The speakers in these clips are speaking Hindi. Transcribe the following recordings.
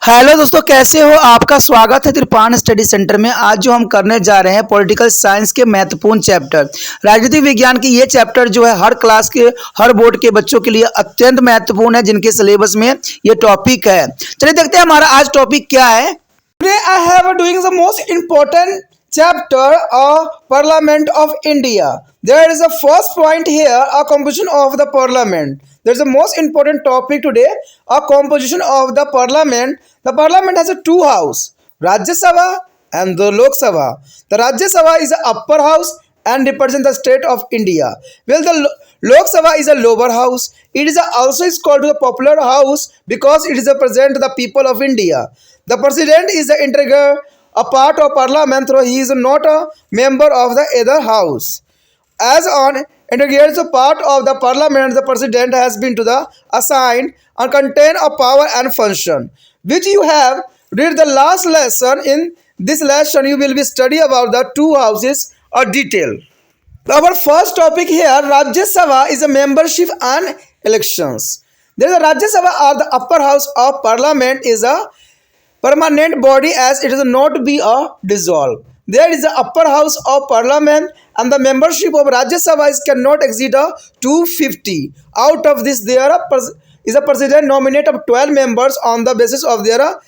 हेलो दोस्तों, कैसे हो? आपका स्वागत है त्रिपान स्टडी सेंटर में। आज जो हम करने जा रहे हैं पॉलिटिकल साइंस के महत्वपूर्ण चैप्टर राजनीतिक विज्ञान की ये चैप्टर जो है हर क्लास के हर बोर्ड के बच्चों के लिए अत्यंत महत्वपूर्ण है, जिनके सिलेबस में ये टॉपिक है। चलिए देखते हैं हमारा आज टॉपिक क्या है। Today I have doing the most important chapter of Parliament of India. There is a first point here, a composition of the Parliament. There is a most important topic today, a composition of the Parliament. The Parliament has a two house, Rajya Sabha and the Lok Sabha. The Rajya Sabha is the upper house and represents the state of India. Well, the Lok Sabha is a lower house. It is also is called the popular house because it is represent the people of India. The president is the integral a part of parliament, though he is not a member of the other house. As on integrates a part of the parliament, the president has been to the assigned and contain a power and function, which you have read the last lesson. In this lesson, you will be study about the two houses or detail. Our first topic here, Rajya Sabha is a membership and elections. There is a Rajya Sabha or the upper house of parliament is a permanent body as it is not be a dissolve. There is the upper house of parliament and the membership of Rajya Sabha cannot exceed a 250. Out of this, there is a president nominate of 12 members on the basis of their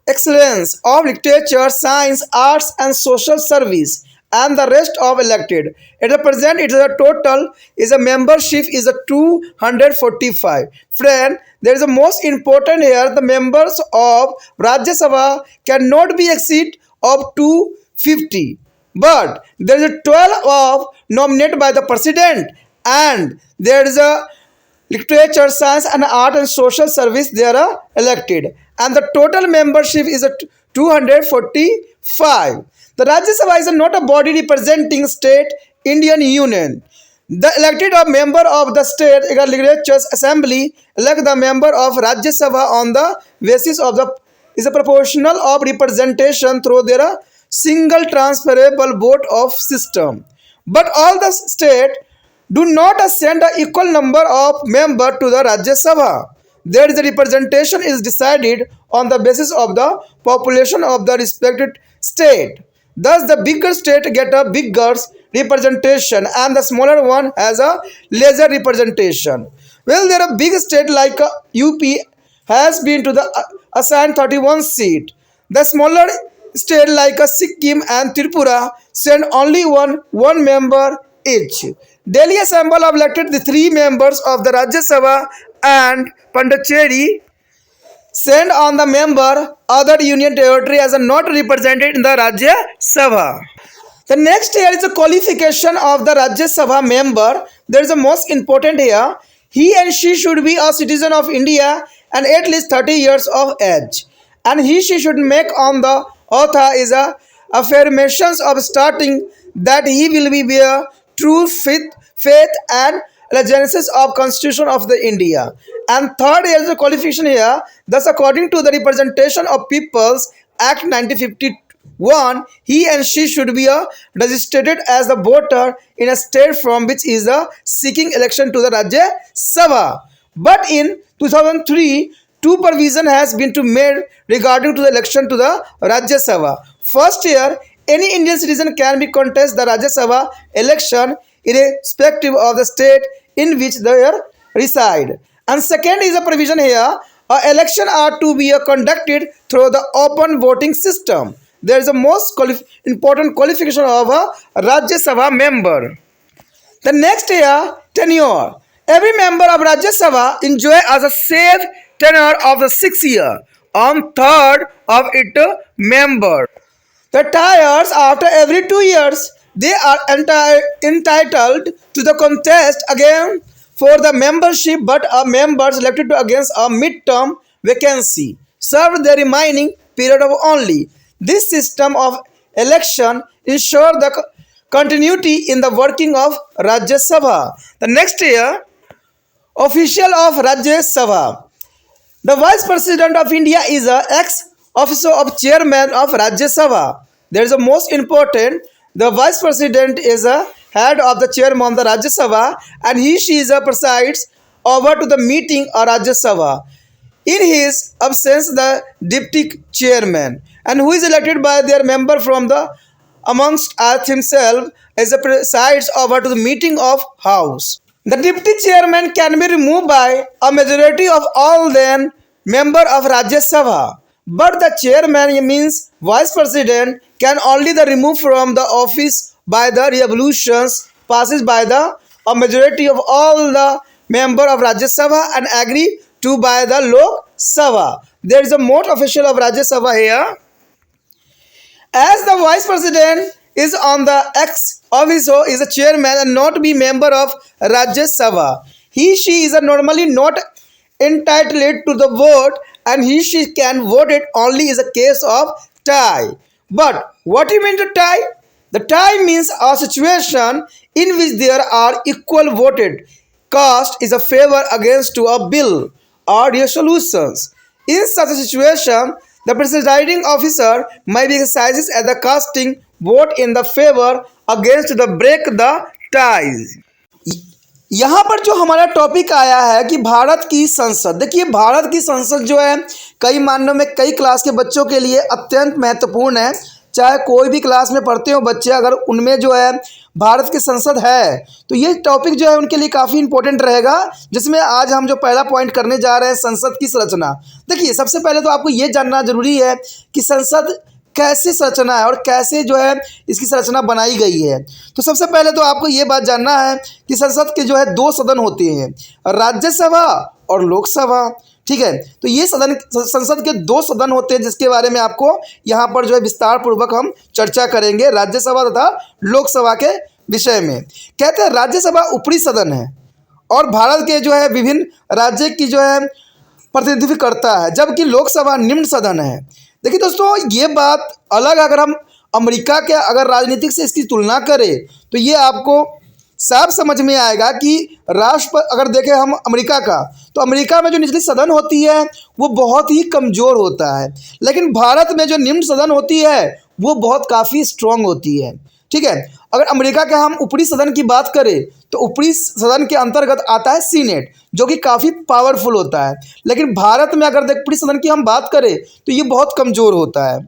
excellence of literature, science, arts and social service, and the rest of elected. At the present, it is a total is a membership is a 245. Friend, there is a most important here. The members of Rajya Sabha cannot be exceed of 250. But there is a 12 of nominated by the president, and there is a literature, science and art and social service they are elected, and the total membership is a 245. The Rajya Sabha is not a body representing state Indian Union. The elected member of the state legislature assembly elect the member of Rajya Sabha on the basis of the is a proportional of representation through their single transferable vote of system. But all the state do not send an equal number of member to the Rajya Sabha. There is a representation is decided on the basis of the population of the respected state. Thus, the bigger state get a bigger representation and the smaller one has a lesser representation. Well, there are big state like UP has been to the assigned 31 seat. The smaller state like Sikkim and Tripura send only one member each. Delhi Assembly have elected the 3 members of the Rajya Sabha and Pondicherry send on the member other union territory as a not represented in the Rajya Sabha. The next here is the qualification of the Rajya Sabha member. There is a most important here. He and she should be a citizen of India and at least 30 years of age. And she should make on the author is a affirmations of starting that he will be bear true faith and allegiance of Constitution of the India. And third is the qualification here. Thus, according to the Representation of Peoples Act 1951, he and she should be registered as the voter in a state from which is seeking election to the Rajya Sabha. But in 2003, two provision has been to made regarding to the election to the Rajya Sabha. First here, any Indian citizen can be contest the Rajya Sabha election irrespective of the state in which they reside. And second is a provision here, election are to be conducted through the open voting system. There is a most important qualification of a Rajya Sabha member. The next here, tenure. Every member of Rajya Sabha enjoy as a safe tenure of the 6 year on third of its member. The tires after every 2 years, they are entitled to the contest again for the membership, but a member selected against a mid-term vacancy serve the remaining period of only. This system of election ensure the continuity in the working of Rajya Sabha. The next year, official of Rajya Sabha. The Vice President of India is a ex-officer of Chairman of Rajya Sabha. There is a most important. The Vice President is a head of the Chairman of the Rajya Sabha, and she is a presides over to the meeting of Rajya Sabha. In his absence, the deputy chairman, and who is elected by their member from the amongst us himself, as a presides over to the meeting of house. The deputy chairman can be removed by a majority of all then member of Rajya Sabha, but the chairman means vice president can only the remove from the office by the resolutions passes by the a majority of all the member of Rajya Sabha and agree to by the Lok Sabha. There is a mode official of Rajya Sabha here. As the vice president is on the ex officio is a chairman and not be member of Rajya Sabha. He she is normally not entitled to the vote and he she can vote it only is a case of tie. But what do you mean to tie? The tie means a situation in which there are equal voted cast is a favor against to a bill or resolutions. In such a situation, the presiding officer may be exercises as the casting vote in the favor against the break the ties. यहाँ पर जो हमारा टॉपिक आया है कि भारत की संसद, देखिए भारत की संसद जो है कई मानों में कई क्लास के बच्चों के लिए अत्यंत महत्वपूर्ण है। चाहे कोई भी क्लास में पढ़ते हो बच्चे, अगर उनमें जो है भारत की संसद है तो ये टॉपिक जो है उनके लिए काफ़ी इंपॉर्टेंट रहेगा। जिसमें आज हम जो पहला पॉइंट करने जा रहे हैं संसद की संरचना। देखिए सबसे पहले तो आपको ये जानना जरूरी है कि संसद कैसी संरचना है और कैसे जो है इसकी संरचना बनाई गई है। तो सबसे पहले तो आपको ये बात जानना है कि संसद के जो है दो सदन होते हैं, राज्यसभा और लोकसभा। ठीक है, तो ये संसद के दो सदन होते हैं जिसके बारे में आपको यहाँ पर जो है विस्तार पूर्वक हम चर्चा करेंगे राज्यसभा तथा लोकसभा के विषय में। कहते हैं राज्यसभा ऊपरी सदन है और भारत के जो है विभिन्न राज्य की जो है प्रतिनिधित्व करता है, जबकि लोकसभा निम्न सदन है। देखिए दोस्तों ये बात अलग, अगर हम अमेरिका के अगर राजनीतिक से इसकी तुलना करें तो ये आपको साफ समझ में आएगा कि अगर देखें हम अमेरिका का, तो अमेरिका में जो निचली सदन होती है वो बहुत ही कमज़ोर होता है, लेकिन भारत में जो निम्न सदन होती है वो बहुत काफ़ी स्ट्रॉन्ग होती है। ठीक है, अगर अमेरिका के हम ऊपरी सदन की बात करें तो ऊपरी सदन के अंतर्गत आता है सीनेट जो कि काफ़ी पावरफुल होता है, लेकिन भारत में अगर ऊपरी सदन की हम बात करें तो ये बहुत कमज़ोर होता है।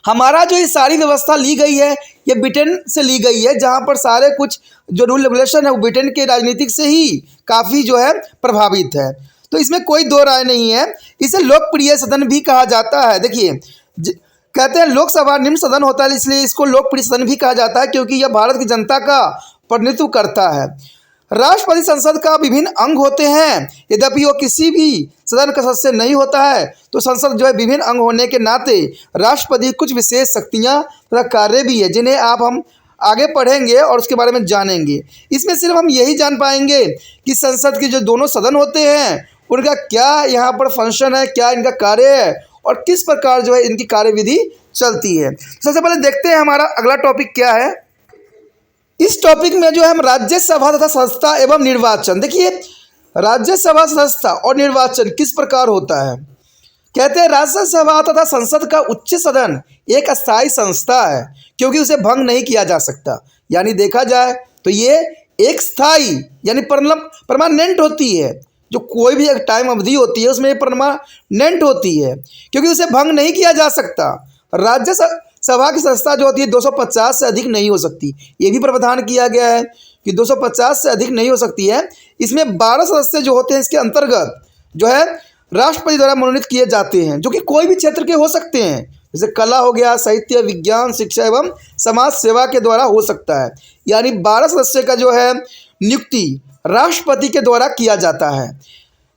हमारा जो ये सारी व्यवस्था ली गई है ये ब्रिटेन से ली गई है, जहाँ पर सारे कुछ जो रूल रेगुलेशन है वो ब्रिटेन के राजनीतिक से ही काफ़ी जो है प्रभावित है। तो इसमें कोई दो राय नहीं है। इसे लोकप्रिय सदन भी कहा जाता है। देखिए कहते हैं लोकसभा निम्न सदन होता है, इसलिए इसको लोकप्रिय सदन भी कहा जाता है क्योंकि यह भारत की जनता का प्रतिनिधित्व करता है। राष्ट्रपति संसद का विभिन्न अंग होते हैं, यद्यपि वो किसी भी सदन का सदस्य नहीं होता है तो संसद जो है विभिन्न अंग होने के नाते राष्ट्रपति कुछ विशेष शक्तियाँ तथा कार्य भी है जिन्हें हम आगे पढ़ेंगे और उसके बारे में जानेंगे। इसमें सिर्फ हम यही जान पाएंगे कि संसद के जो दोनों सदन होते हैं उनका क्या यहाँ पर फंक्शन है, क्या इनका कार्य है और किस प्रकार जो है इनकी कार्यविधि चलती है। सबसे पहले देखते हैं हमारा अगला टॉपिक क्या है। इस टॉपिक में जो है हम राज्यसभा तथा संस्था एवं निर्वाचन, देखिए राज्यसभा संस्था और निर्वाचन किस प्रकार होता है। कहते हैं राज्यसभा तथा संसद का उच्च सदन एक अस्थायी संस्था है क्योंकि उसे भंग नहीं किया जा सकता। यानी देखा जाए तो ये एक स्थायी यानी परमानेंट होती है, जो कोई भी एक टाइम अवधि होती है उसमें परमानेंट होती है क्योंकि उसे भंग नहीं किया जा सकता। राज्यसभा की संस्था जो होती है 250 से अधिक नहीं हो सकती, ये भी प्रावधान किया गया है कि 250 से अधिक नहीं हो सकती है। इसमें 12 सदस्य जो होते हैं इसके अंतर्गत जो है राष्ट्रपति द्वारा मनोनीत किए जाते हैं, जो कि कोई भी क्षेत्र के हो सकते हैं, जैसे कला हो गया, साहित्य, विज्ञान, शिक्षा एवं समाज सेवा के द्वारा हो सकता है। यानी 12 सदस्य का जो है नियुक्ति राष्ट्रपति के द्वारा किया जाता है।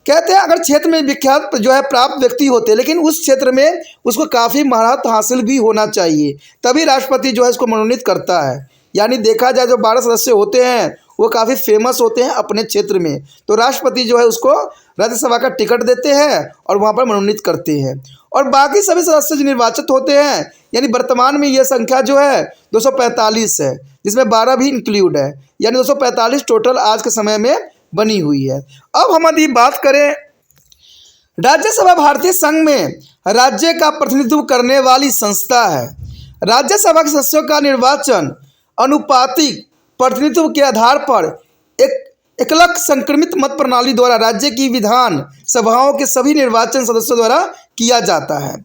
कहते हैं अगर क्षेत्र में विख्यात जो है प्राप्त व्यक्ति होते हैं, लेकिन उस क्षेत्र में उसको काफ़ी महारत हासिल भी होना चाहिए, तभी राष्ट्रपति जो है इसको मनोनीत करता है। यानी देखा जाए जो 12 सदस्य होते हैं वो काफ़ी फेमस होते हैं अपने क्षेत्र में, तो राष्ट्रपति जो है उसको राज्यसभा का टिकट देते हैं और वहाँ पर मनोनीत करते हैं। और बाकी सभी सदस्य जो निर्वाचित होते हैं, यानी वर्तमान में यह संख्या जो है 245 है, जिसमें 12 भी इंक्लूड है, यानी 245 टोटल आज के समय में बनी हुई है। अब हम यदि बात करें राज्यसभा भारतीय संघ में राज्य का प्रतिनिधित्व करने वाली संस्था है। राज्यसभा के सदस्यों का निर्वाचन अनुपातिक प्रतिनिधित्व के आधार पर एक एकलक संक्रमित मत प्रणाली द्वारा राज्य की विधान सभाओं के सभी निर्वाचन सदस्यों द्वारा किया जाता है,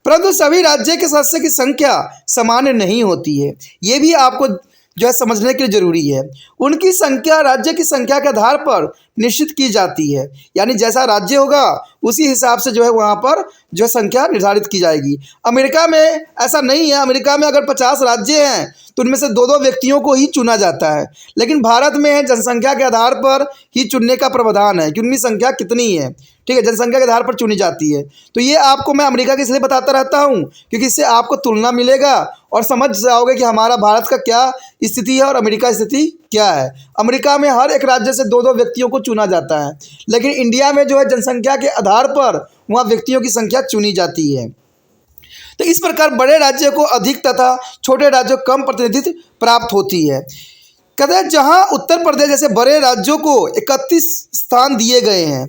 परंतु सभी राज्य के सदस्य की संख्या समान नहीं होती है। ये भी आपको जो है समझने के लिए जरूरी है। उनकी संख्या राज्य की संख्या के आधार पर निश्चित की जाती है, यानी जैसा राज्य होगा उसी हिसाब से जो है वहाँ पर जो है संख्या निर्धारित की जाएगी। अमेरिका में ऐसा नहीं है। अमेरिका में अगर 50 राज्य हैं तो उनमें से 2-2 व्यक्तियों को ही चुना जाता है, लेकिन भारत में जनसंख्या के आधार पर ही चुनने का प्रावधान है कि उनकी संख्या कितनी है। ठीक है, जनसंख्या के आधार पर चुनी जाती है। तो ये आपको मैं अमेरिका के इसलिए बताता रहता हूँ क्योंकि इससे आपको तुलना मिलेगा और समझ जाओगे कि हमारा भारत का क्या स्थिति है और अमेरिका की स्थिति क्या है। अमेरिका में हर एक राज्य से 2-2 व्यक्तियों को चुना जाता है, लेकिन इंडिया में जो है जनसंख्या के आधार पर वहाँ व्यक्तियों की संख्या चुनी जाती है। तो इस प्रकार बड़े राज्यों को अधिक तथा छोटे राज्यों को कम प्रतिनिधित्व प्राप्त होती है। कहते हैं जहाँ उत्तर प्रदेश जैसे बड़े राज्यों को 31 स्थान दिए गए हैं,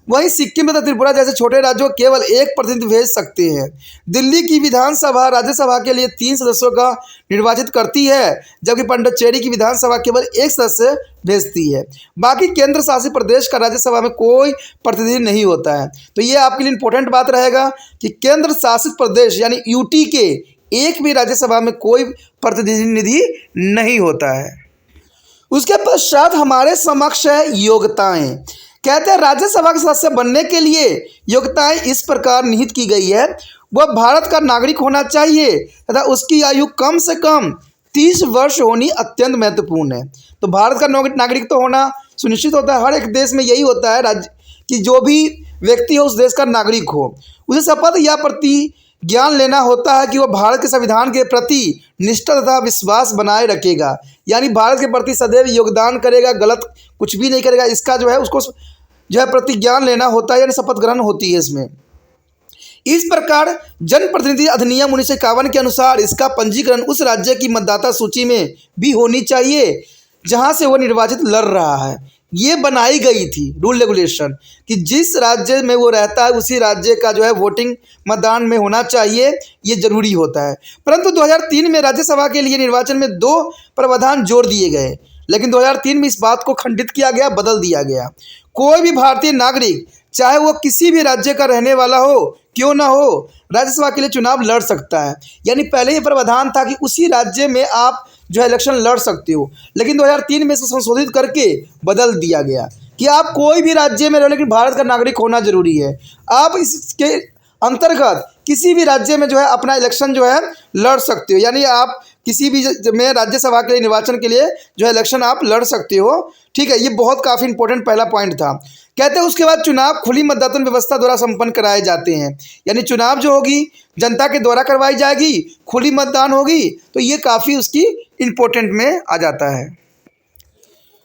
वहीं सिक्किम तथा त्रिपुरा जैसे छोटे राज्यों को केवल 1 प्रतिनिधि भेज सकते हैं। दिल्ली की विधानसभा राज्यसभा के लिए 3 सदस्यों का निर्वाचित करती है, जबकि पांडिचेरी की विधानसभा केवल 1 सदस्य भेजती है। बाकी केंद्र शासित प्रदेश का राज्यसभा में कोई प्रतिनिधि नहीं होता है। तो ये आपके लिए इंपॉर्टेंट बात रहेगा कि केंद्र शासित प्रदेश यानी यूटी के एक भी राज्यसभा में कोई प्रतिनिधि नहीं होता है। उसके पश्चात हमारे समक्ष है योग्यताएं। कहते हैं राज्यसभा के सदस्य बनने के लिए योग्यताएं इस प्रकार निहित की गई है। वह भारत का नागरिक होना चाहिए तथा उसकी आयु कम से कम 30 वर्ष होनी अत्यंत महत्वपूर्ण है। तो भारत का नागरिक तो होना सुनिश्चित होता है। हर एक देश में यही होता है राज्य कि जो भी व्यक्ति हो उस देश का नागरिक हो। उसे शपथ या प्रतिज्ञान लेना होता है कि वह भारत के संविधान के प्रति निष्ठा तथा विश्वास बनाए रखेगा, यानी भारत के प्रति सदैव योगदान करेगा, गलत कुछ भी नहीं करेगा। इसका जो है उसको जो है प्रतिज्ञान लेना होता है, यानी शपथ ग्रहण होती है इसमें। इस प्रकार जनप्रतिनिधि अधिनियम 1951 के अनुसार इसका पंजीकरण उस राज्य की मतदाता सूची में भी होनी चाहिए जहां से वह निर्वाचित लड़ रहा है। ये बनाई गई थी रूल रेगुलेशन कि जिस राज्य में वो रहता है उसी राज्य का जो है वोटिंग मतदान में होना चाहिए, ये जरूरी होता है। परंतु 2003 में राज्यसभा के लिए निर्वाचन में 2 प्रावधान जोड़ दिए गए, लेकिन 2003 में इस बात को खंडित किया गया, बदल दिया गया। कोई भी भारतीय नागरिक चाहे वो किसी भी राज्य का रहने वाला हो क्यों ना हो, राज्यसभा के लिए चुनाव लड़ सकता है। यानी पहले ये प्रावधान था कि उसी राज्य में आप जो है इलेक्शन लड़ सकते हो, लेकिन 2003 में इसको संशोधित करके बदल दिया गया कि आप कोई भी राज्य में रहो लेकिन भारत का नागरिक होना जरूरी है। आप इसके अंतर्गत किसी भी राज्य में जो है अपना इलेक्शन जो है लड़ सकते हो, यानी आप किसी भी में राज्यसभा के लिए निर्वाचन के लिए जो है इलेक्शन आप लड़ सकते हो। ठीक है, ये बहुत काफ़ी इंपॉर्टेंट पहला पॉइंट था। कहते हैं उसके बाद चुनाव खुली मतदान व्यवस्था द्वारा संपन्न कराए जाते हैं, यानी चुनाव जो होगी जनता के द्वारा करवाई जाएगी, खुली मतदान होगी। तो ये काफ़ी उसकी इम्पोर्टेंट में आ जाता है।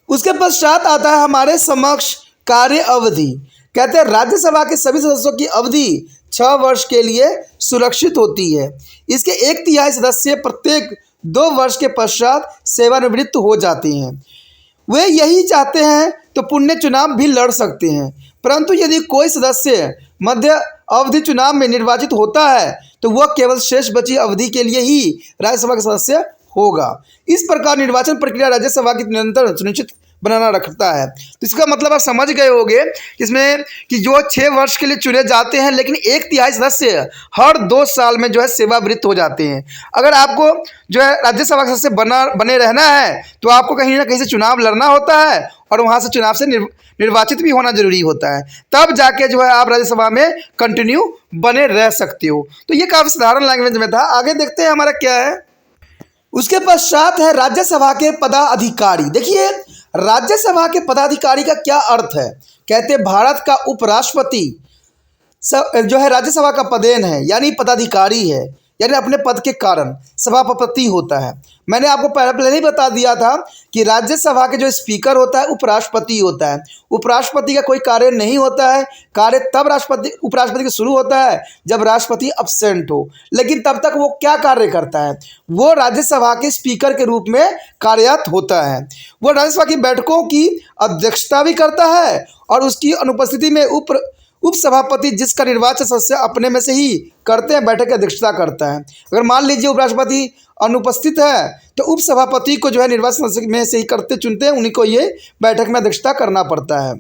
उसके पश्चात आता है हमारे समक्ष कार्य अवधि। कहते हैं राज्यसभा के सभी सदस्यों की अवधि 6 वर्ष के लिए सुरक्षित होती है। इसके 1/3 सदस्य प्रत्येक 2 वर्ष के पश्चात सेवानिवृत्त हो जाते हैं। वे यही चाहते हैं तो पुण्य चुनाव भी लड़ सकते हैं, परंतु यदि कोई सदस्य मध्य अवधि चुनाव में निर्वाचित होता है तो वह केवल शेष बची अवधि के लिए ही राज्यसभा का सदस्य होगा। इस प्रकार निर्वाचन प्रक्रिया राज्यसभा की निरंतर सुनिश्चित बनाना रखता है। तो इसका मतलब आप समझ गए होंगे इसमें कि जो 6 वर्ष के लिए चुने जाते हैं, लेकिन 1/3 सदस्य हर 2 साल में जो है सेवानिवृत्त हो जाते हैं। अगर आपको जो है राज्यसभा का सदस्य बने रहना है तो आपको कहीं ना कहीं से चुनाव लड़ना होता है और वहाँ से चुनाव से निर्वाचित भी होना जरूरी होता है, तब जाके जो है आप राज्यसभा में कंटिन्यू बने रह सकते हो। तो ये काफ़ी साधारण लैंग्वेज में था। आगे देखते हैं हमारा क्या है। उसके पश्चात है राज्यसभा के पदाधिकारी। देखिए राज्यसभा के पदाधिकारी का क्या अर्थ है। कहते हैं भारत का उपराष्ट्रपति जो है राज्यसभा का पदेन है, यानी पदाधिकारी है, यानी अपने पद के कारण सभापति होता है। मैंने आपको पहले ही बता दिया था कि राज्यसभा के जो स्पीकर होता है उपराष्ट्रपति होता है। उपराष्ट्रपति का कोई कार्य नहीं होता है, कार्य तब उपराष्ट्रपति का शुरू होता है जब राष्ट्रपति अब्सेंट हो, लेकिन तब तक वो क्या कार्य करता है, वो राज्यसभा के स्पीकर के रूप में कार्यरत होता है। वो राज्यसभा की बैठकों की अध्यक्षता भी करता है और उसकी अनुपस्थिति में उपसभापति जिसका निर्वाचन सदस्य अपने में से ही करते हैं बैठक की अध्यक्षता करता है। अगर मान लीजिए उपराष्ट्रपति अनुपस्थित है तो उपसभापति को जो है निर्वाचन सदस्य में से ही करते चुनते हैं, उन्हीं को ये बैठक में अध्यक्षता करना पड़ता है।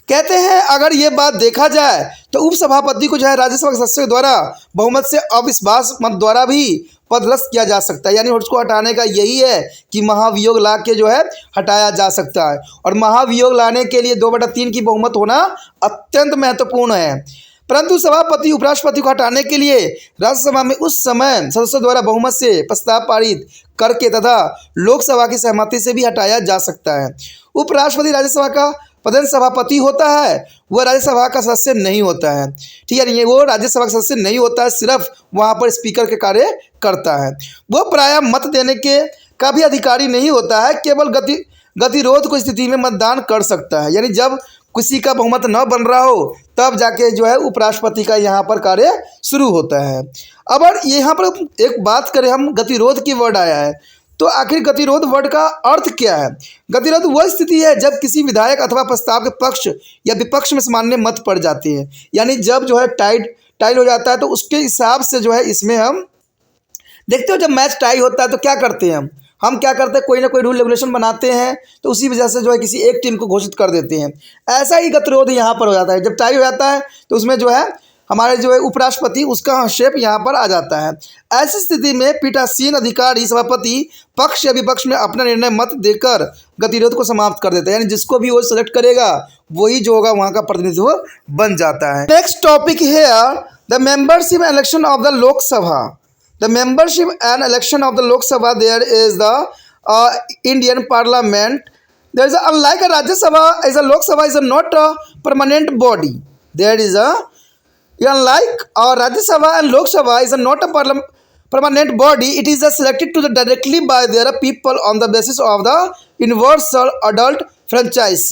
कहते हैं अगर ये बात देखा जाए तो उपसभापति को जो है राज्यसभा के सदस्यों द्वारा बहुमत से अविश्वास मत द्वारा भी पदस्थ किया जा सकता है। यानी उसको हटाने का यही है कि महाभियोग ला के जो है हटाया जा सकता है। और महाभियोग लाने के लिए 2/3 की बहुमत होना अत्यंत महत्वपूर्ण है। परंतु सभापति उपराष्ट्रपति को हटाने के लिए राज्यसभा में उस समय सदस्यों द्वारा बहुमत से प्रस्ताव पारित करके तथा लोकसभा की सहमति से भी हटाया जा सकता है। उपराष्ट्रपति राज्यसभा का प्रधान सभापति होता है, वह राज्यसभा का सदस्य नहीं होता है। ठीक है, ये वो राज्यसभा का सदस्य नहीं होता है, सिर्फ वहाँ पर स्पीकर के कार्य करता है। वो प्रायः मत देने के का भी अधिकारी नहीं होता है, केवल गतिरोध को स्थिति में मतदान कर सकता है। यानी जब किसी का बहुमत न बन रहा हो तब जाके जो है उपराष्ट्रपति का यहाँ पर कार्य शुरू होता है। अब यहाँ पर एक बात करें हम, गतिरोध की वर्ड आया है तो आखिर गतिरोध वर्ड का अर्थ क्या है? गतिरोध वह स्थिति है जब किसी विधायक अथवा प्रस्ताव के पक्ष या विपक्ष में सामान्य मत पड़ जाते हैं। यानी जब जो है टाई हो जाता है तो उसके हिसाब से जो है इसमें हम देखते हो, जब मैच टाई होता है तो क्या करते हैं हम क्या करते हैं, कोई ना कोई रूल रेगुलेशन बनाते हैं तो उसी वजह से जो है किसी एक टीम को घोषित कर देते हैं। ऐसा ही गतिरोध यहाँ पर हो जाता है। जब टाई हो जाता है तो उसमें जो है हमारे जो है उपराष्ट्रपति उसका हस्तक्षेप यहाँ पर आ जाता है। ऐसी स्थिति में पीठासीन अधिकारी सभापति पक्ष या विपक्ष में अपना निर्णय मत देकर गतिरोध को समाप्त कर देता है। यानी जिसको भी वो सेलेक्ट करेगा वही जो होगा वहाँ का प्रतिनिधित्व बन जाता है। नेक्स्ट टॉपिक है the membership and election of the Lok Sabha. The membership and election of the Lok Sabha there is the Indian parliament. There is unlike a Rajya Sabha, is a Lok Sabha is a not a permanent body. There is a Unlike Rajya Sabha and Lok Sabha is not a permanent body. It is selected to the directly by their people on the basis of the universal adult franchise.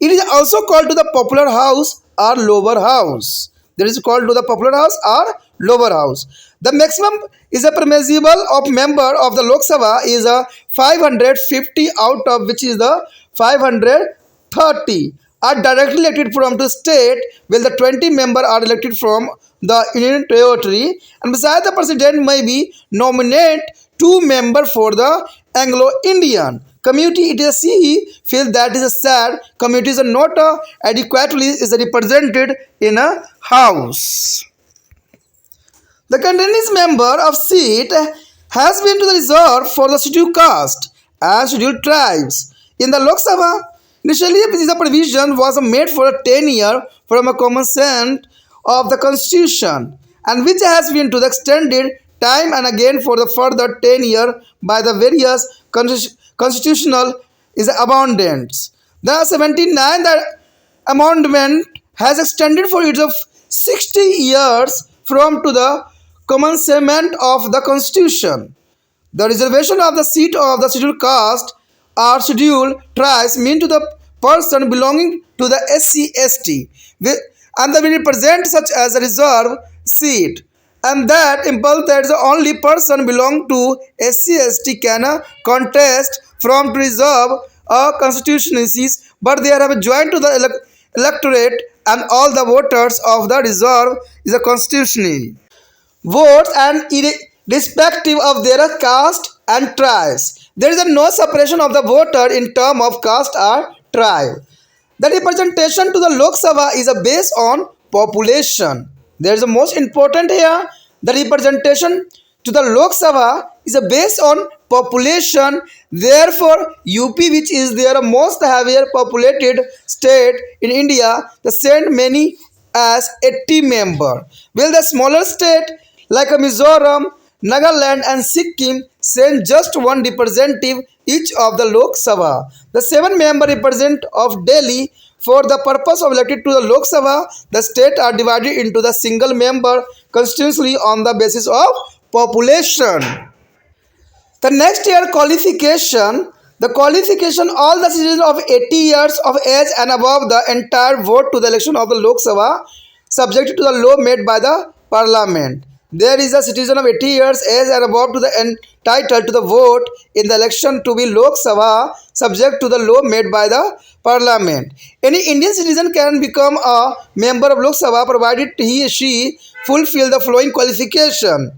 It is also called to the popular house or lower house. That is called to the popular house or lower house. The maximum is a permissible of member of the Lok Sabha is a 550, out of which is the 530 are directly elected from the state, while the 20 members are elected from the Union Territory. And besides, the president may be nominate 2 members for the Anglo-Indian community. It is he feels that is a sad communities are not adequately is represented in a house. The continuous member of seat has been to the reserve for the scheduled caste and scheduled tribes in the Lok Sabha. Initially, the provision was made for a 10-year from a consent of the Constitution, and which has been to the extended time and again for the further 10-year by the various constitutional is amendments. The 79 the amendment has extended for it of 60 years from to the commencement of the Constitution. The reservation of the seat of the scheduled caste or scheduled tribes mean to the person belonging to the SC/ST, and they will represent such as a reserve seat, and that impulse that the only person belong to SC/ST can contest from to reserve constituencies, but they have joined to the electorate, and all the voters of the reserve is a constitutional votes and irrespective of their caste and tribes. There is no separation of the voter in term of caste or tribe. The representation to the Lok Sabha is based on population. There is the most important here. The representation to the Lok Sabha is based on population. Therefore, UP, which is their most heavier populated state in India, they send many as 80 members. While the smaller state like Mizoram, Nagaland and Sikkim send just 1 representative each of the Lok Sabha. The 7-member represent of Delhi for the purpose of elected to the Lok Sabha. The states are divided into the single member constituency on the basis of population. The next year qualification. The qualification, all the citizens of 80 years of age and above the entire vote to the election of the Lok Sabha subject to the law made by the Parliament. there is a citizen of 80 years age and above to the entitled to the vote in the election to be Lok Sabha subject to the law made by the parliament. Any Indian citizen can become a member of Lok Sabha provided he or she fulfill the following qualification.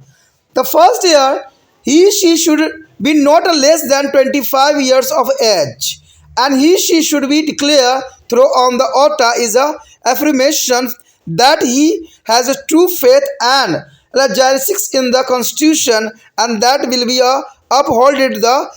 The first year, he should be not less than 25 years of age, and she should be declared through on the oath is a affirmation that he has a true faith and allegiance in the constitution, and that will be upholded the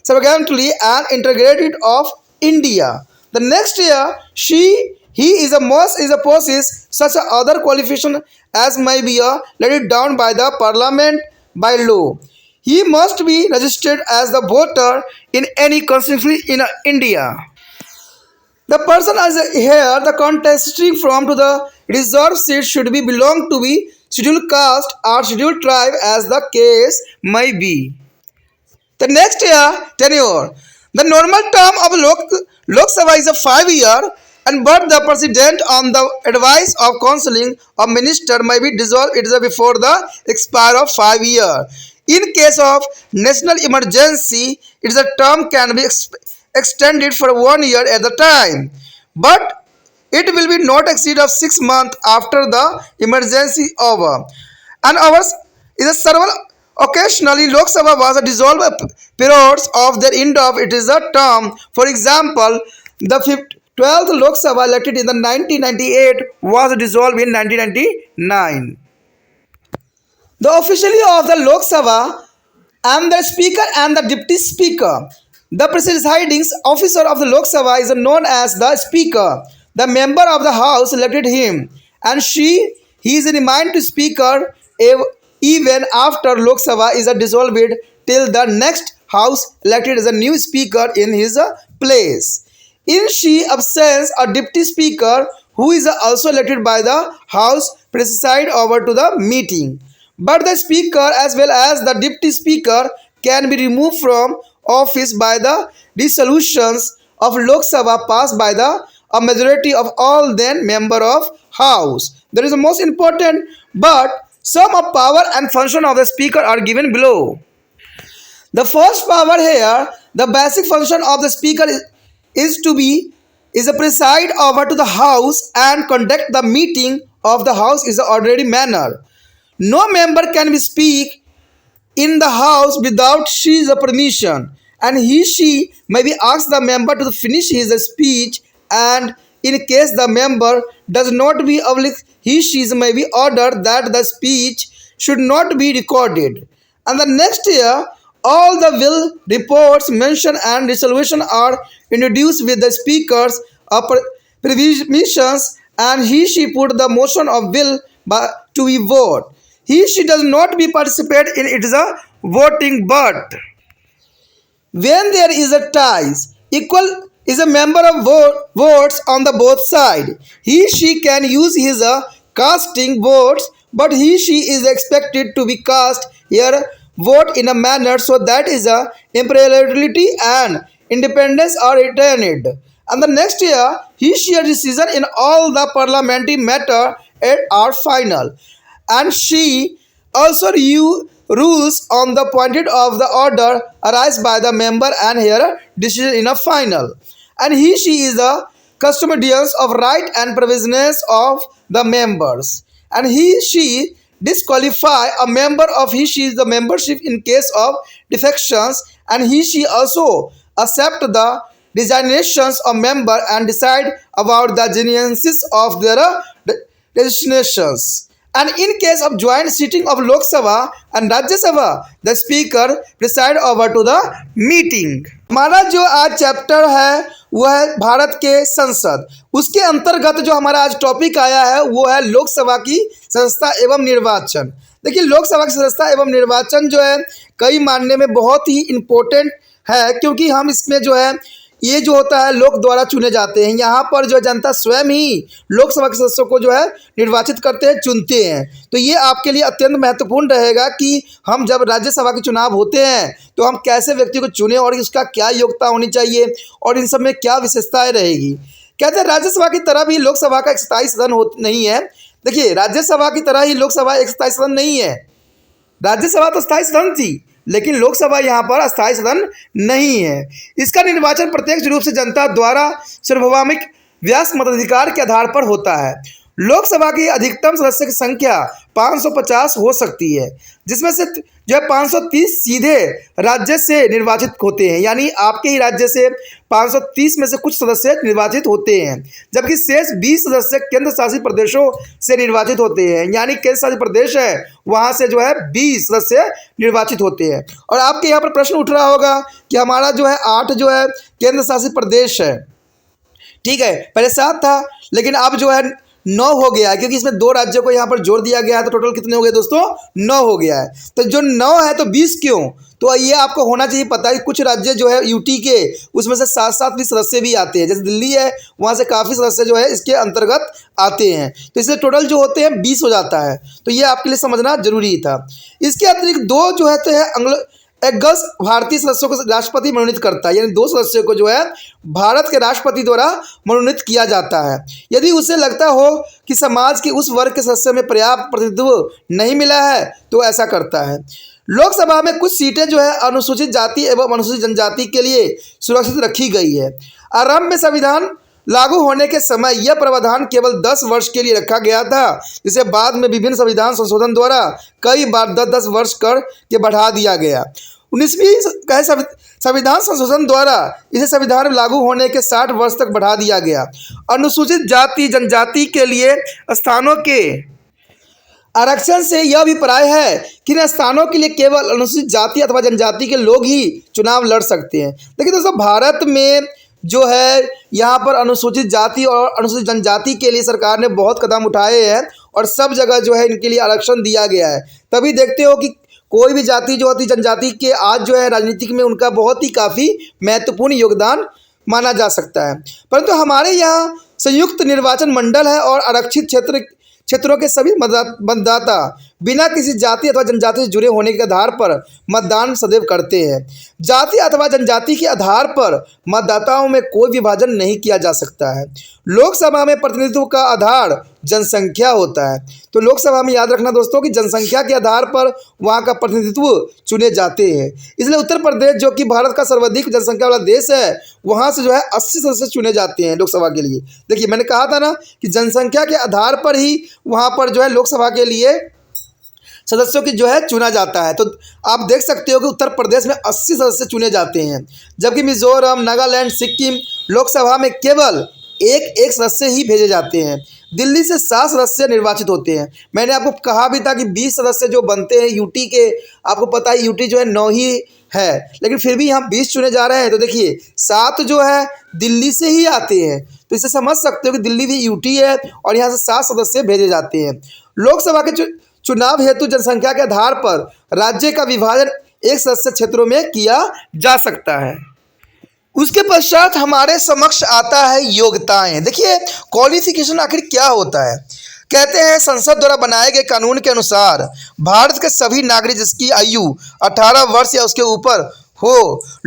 sovereignty and integrity of India. The next year, he is a must is a possess such other qualification as may be laid down by the parliament by law. He must be registered as the voter in any constituency in India. The person as here the contesting from to the reserved seat should be belong to be scheduled caste or scheduled tribe as the case may be. The next year tenure. The normal term of Lok Sabha is a 5 year, and but the president on the advice of counseling of minister may be dissolved it is before the expire of 5 years. In case of national emergency, its a term can be extended for 1 year at the time, but it will be not exceed of 6 months after the emergency over. And ours is a several occasionally Lok Sabha was a dissolved periods of their end of it is a term. For example, the 12th Lok Sabha elected in the 1998 was dissolved in 1999. The officially of the Lok Sabha and the speaker and the deputy speaker. The presiding officer of the Lok Sabha is known as the speaker. The member of the house elected him, and he is remained to speaker even after Lok Sabha is dissolved till the next house elected as a new speaker in his place. In she absence, a deputy speaker who is also elected by the house preside over to the meeting. But the speaker as well as the deputy speaker can be removed from office by the dissolutions of Lok Sabha passed by a majority of all then member of house. That is the most important, but some of power and function of the speaker are given below. The first power here, the basic function of the speaker is a preside over to the house and conduct the meeting of the house is a orderly manner. No member can be speak in the house without his permission, and she may be asked the member to finish his speech, and in case the member does not be obliged, she may be ordered that the speech should not be recorded. And the next year, all the will reports, mention and resolution are introduced with the speaker's permissions, and she put the motion of will to be vote. She does not be participate in its voting, but when there is a ties, equal is a member of votes on the both side. She can use his casting votes, but she is expected to be cast here vote in a manner so that is a impartiality and independence are retained. And the next year, she decision in all the parliamentary matter are final, and she also rules on the pointed of the order arise by the member and her decision in a final. And she is the custodians of right and provisions of the members. And she disqualify a member of she is the membership in case of defections, and she also accept the designations of member and decide about the genuineness of their designations. And in case of joint sitting of Lok Sabha and Rajya Sabha, the speaker preside over to the meeting. हमारा जो आज चैप्टर है वो है भारत के संसद। उसके अंतर्गत जो हमारा आज टॉपिक आया है वो है लोकसभा की सदस्यता एवं निर्वाचन। देखिए, लोकसभा की सदस्यता एवं निर्वाचन जो है कई मानने में बहुत ही इम्पोर्टेंट है, क्योंकि हम इसमें जो है ये जो होता है लोक द्वारा चुने जाते हैं। यहाँ पर जो जनता स्वयं ही लोकसभा के सदस्यों को जो है निर्वाचित करते हैं, चुनते हैं। तो ये आपके लिए अत्यंत महत्वपूर्ण रहेगा कि हम जब राज्यसभा के चुनाव होते हैं तो हम कैसे व्यक्ति को चुने और इसका क्या योग्यता होनी चाहिए और इन सब में क्या विशेषताएं रहेगी। कहते हैं राज्यसभा की तरह भी लोकसभा का एक स्थायी सदन नहीं है, देखिए राज्यसभा की तरह ही लोकसभा एक स्थायी सदन नहीं है। राज्यसभा तो स्थायी सदन थी, लेकिन लोकसभा यहाँ पर अस्थायी सदन नहीं है। इसका निर्वाचन प्रत्यक्ष रूप से जनता द्वारा सार्वभौमिक व्यास मताधिकार के आधार पर होता है। लोकसभा की अधिकतम सदस्य की संख्या 550 हो सकती है, जिसमें से जो है 530 सीधे राज्य से निर्वाचित होते हैं, यानी आपके ही राज्य से 530 में से कुछ सदस्य निर्वाचित होते हैं, जबकि शेष 20 सदस्य केंद्र शासित प्रदेशों से निर्वाचित होते हैं, यानी केंद्र शासित प्रदेश है वहाँ से जो है 20 सदस्य निर्वाचित होते हैं। और आपके यहाँ पर प्रश्न उठ रहा होगा कि हमारा जो है 8 जो है केंद्र शासित प्रदेश है, ठीक है, पहले 7 था लेकिन अब जो है 9 हो गया है, क्योंकि इसमें 2 राज्यों को यहाँ पर जोड़ दिया गया है, तो टोटल कितने हो गए दोस्तों? 9 हो गया है। तो जो 9 है तो 20 क्यों? तो ये आपको होना चाहिए पता है, कुछ राज्य जो है यूटी के उसमें से 7-7 भी सदस्य भी आते हैं, जैसे दिल्ली है वहाँ से काफ़ी सदस्य जो है इसके अंतर्गत आते हैं, तो इसलिए टोटल जो होते हैं 20 हो जाता है। तो ये आपके लिए समझना जरूरी था। इसके अतिरिक्त 2 जो है तो है एग्गस भारतीय सदस्यों को राष्ट्रपति मनोनीत करता है, यानी 2 सदस्यों को जो है भारत के राष्ट्रपति द्वारा मनोनीत किया जाता है। यदि उसे लगता हो कि समाज के उस वर्ग के सदस्य में पर्याप्त प्रतिनिधित्व नहीं मिला है तो ऐसा करता है। लोकसभा में कुछ सीटें जो है अनुसूचित जाति एवं अनुसूचित जनजाति के लिए सुरक्षित रखी गई है। आरंभ में संविधान लागू होने के समय यह प्रावधान केवल 10 वर्ष के लिए रखा गया था, जिसे बाद में विभिन्न संविधान संशोधन द्वारा कई बार 10-10 वर्ष कर के बढ़ा दिया गया। 19वीं संविधान संशोधन द्वारा इसे संविधान में लागू होने के 60 वर्ष तक बढ़ा दिया गया। अनुसूचित जाति जनजाति के लिए स्थानों के आरक्षण से यह अभिप्राय है कि इन स्थानों के लिए केवल अनुसूचित जाति अथवा जनजाति के लोग ही चुनाव लड़ सकते हैं। देखिए दोस्तों, भारत में जो है यहाँ पर अनुसूचित जाति और अनुसूचित जनजाति के लिए सरकार ने बहुत कदम उठाए हैं और सब जगह जो है इनके लिए आरक्षण दिया गया है। तभी देखते हो कि कोई भी जाति जो होती जनजाति के आज जो है राजनीतिक में उनका बहुत ही काफ़ी महत्वपूर्ण योगदान माना जा सकता है। परंतु हमारे यहाँ संयुक्त निर्वाचन मंडल है और आरक्षित क्षेत्रों के सभी मतदाता बिना किसी जाति अथवा जनजाति से जुड़े होने के आधार पर मतदान सदैव करते हैं। जाति अथवा जनजाति के आधार पर मतदाताओं में कोई विभाजन नहीं किया जा सकता है। लोकसभा में प्रतिनिधित्व का आधार जनसंख्या होता है। तो लोकसभा में याद रखना दोस्तों कि जनसंख्या के आधार पर वहाँ का प्रतिनिधित्व चुने जाते हैं। इसलिए उत्तर प्रदेश जो कि भारत का सर्वाधिक जनसंख्या वाला देश है, वहाँ से जो है 80 सदस्य चुने जाते हैं लोकसभा के लिए। देखिए मैंने कहा था ना कि जनसंख्या के आधार पर ही वहाँ पर जो है लोकसभा के लिए सदस्यों की जो है चुना जाता है। तो आप देख सकते हो कि उत्तर प्रदेश में 80 सदस्य चुने जाते हैं, जबकि मिजोरम, नागालैंड, सिक्किम लोकसभा में केवल एक सदस्य ही भेजे जाते हैं। दिल्ली से 7 सदस्य निर्वाचित होते हैं। मैंने आपको कहा भी था कि 20 सदस्य जो बनते हैं यूटी के, आपको पता है यूटी जो है 9 ही है, लेकिन फिर भी यहाँ 20 चुने जा रहे हैं। तो देखिए 7 जो है दिल्ली से ही आते हैं, तो इसे समझ सकते हो कि दिल्ली भी यूटी है और यहाँ से 7 सदस्य भेजे जाते हैं। लोकसभा के चुनाव हेतु जनसंख्या के आधार पर राज्य का विभाजन एक सदस्य क्षेत्रों में किया जा सकता है। उसके पश्चात हमारे समक्ष आता है योग्यताएं। देखिए क्वालिफिकेशन आखिर क्या होता है। कहते हैं संसद द्वारा बनाए गए कानून के अनुसार भारत के सभी नागरिक जिसकी आयु 18 वर्ष या उसके ऊपर हो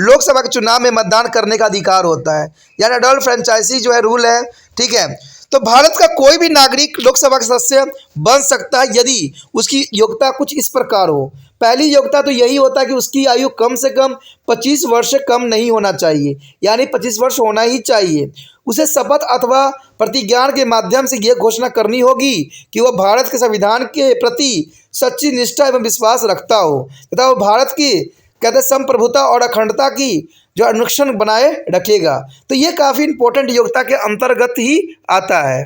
लोकसभा के चुनाव में मतदान करने का अधिकार होता है, यानी अडल्ट फ्रेंचाइजी जो है रूल है, ठीक है। तो भारत का कोई भी नागरिक लोकसभा का सदस्य बन सकता है यदि उसकी योग्यता कुछ इस प्रकार हो। पहली योग्यता तो यही होता है कि उसकी आयु कम से कम 25 वर्ष से कम नहीं होना चाहिए, यानी 25 वर्ष होना ही चाहिए। उसे शपथ अथवा प्रतिज्ञान के माध्यम से यह घोषणा करनी होगी कि वह भारत के संविधान के प्रति सच्ची निष्ठा एवं विश्वास रखता हो तथा वह भारत की कहते संप्रभुता और अखंडता की जो अनुरक्षण बनाए रखेगा। तो ये काफ़ी इंपॉर्टेंट योग्यता के अंतर्गत ही आता है।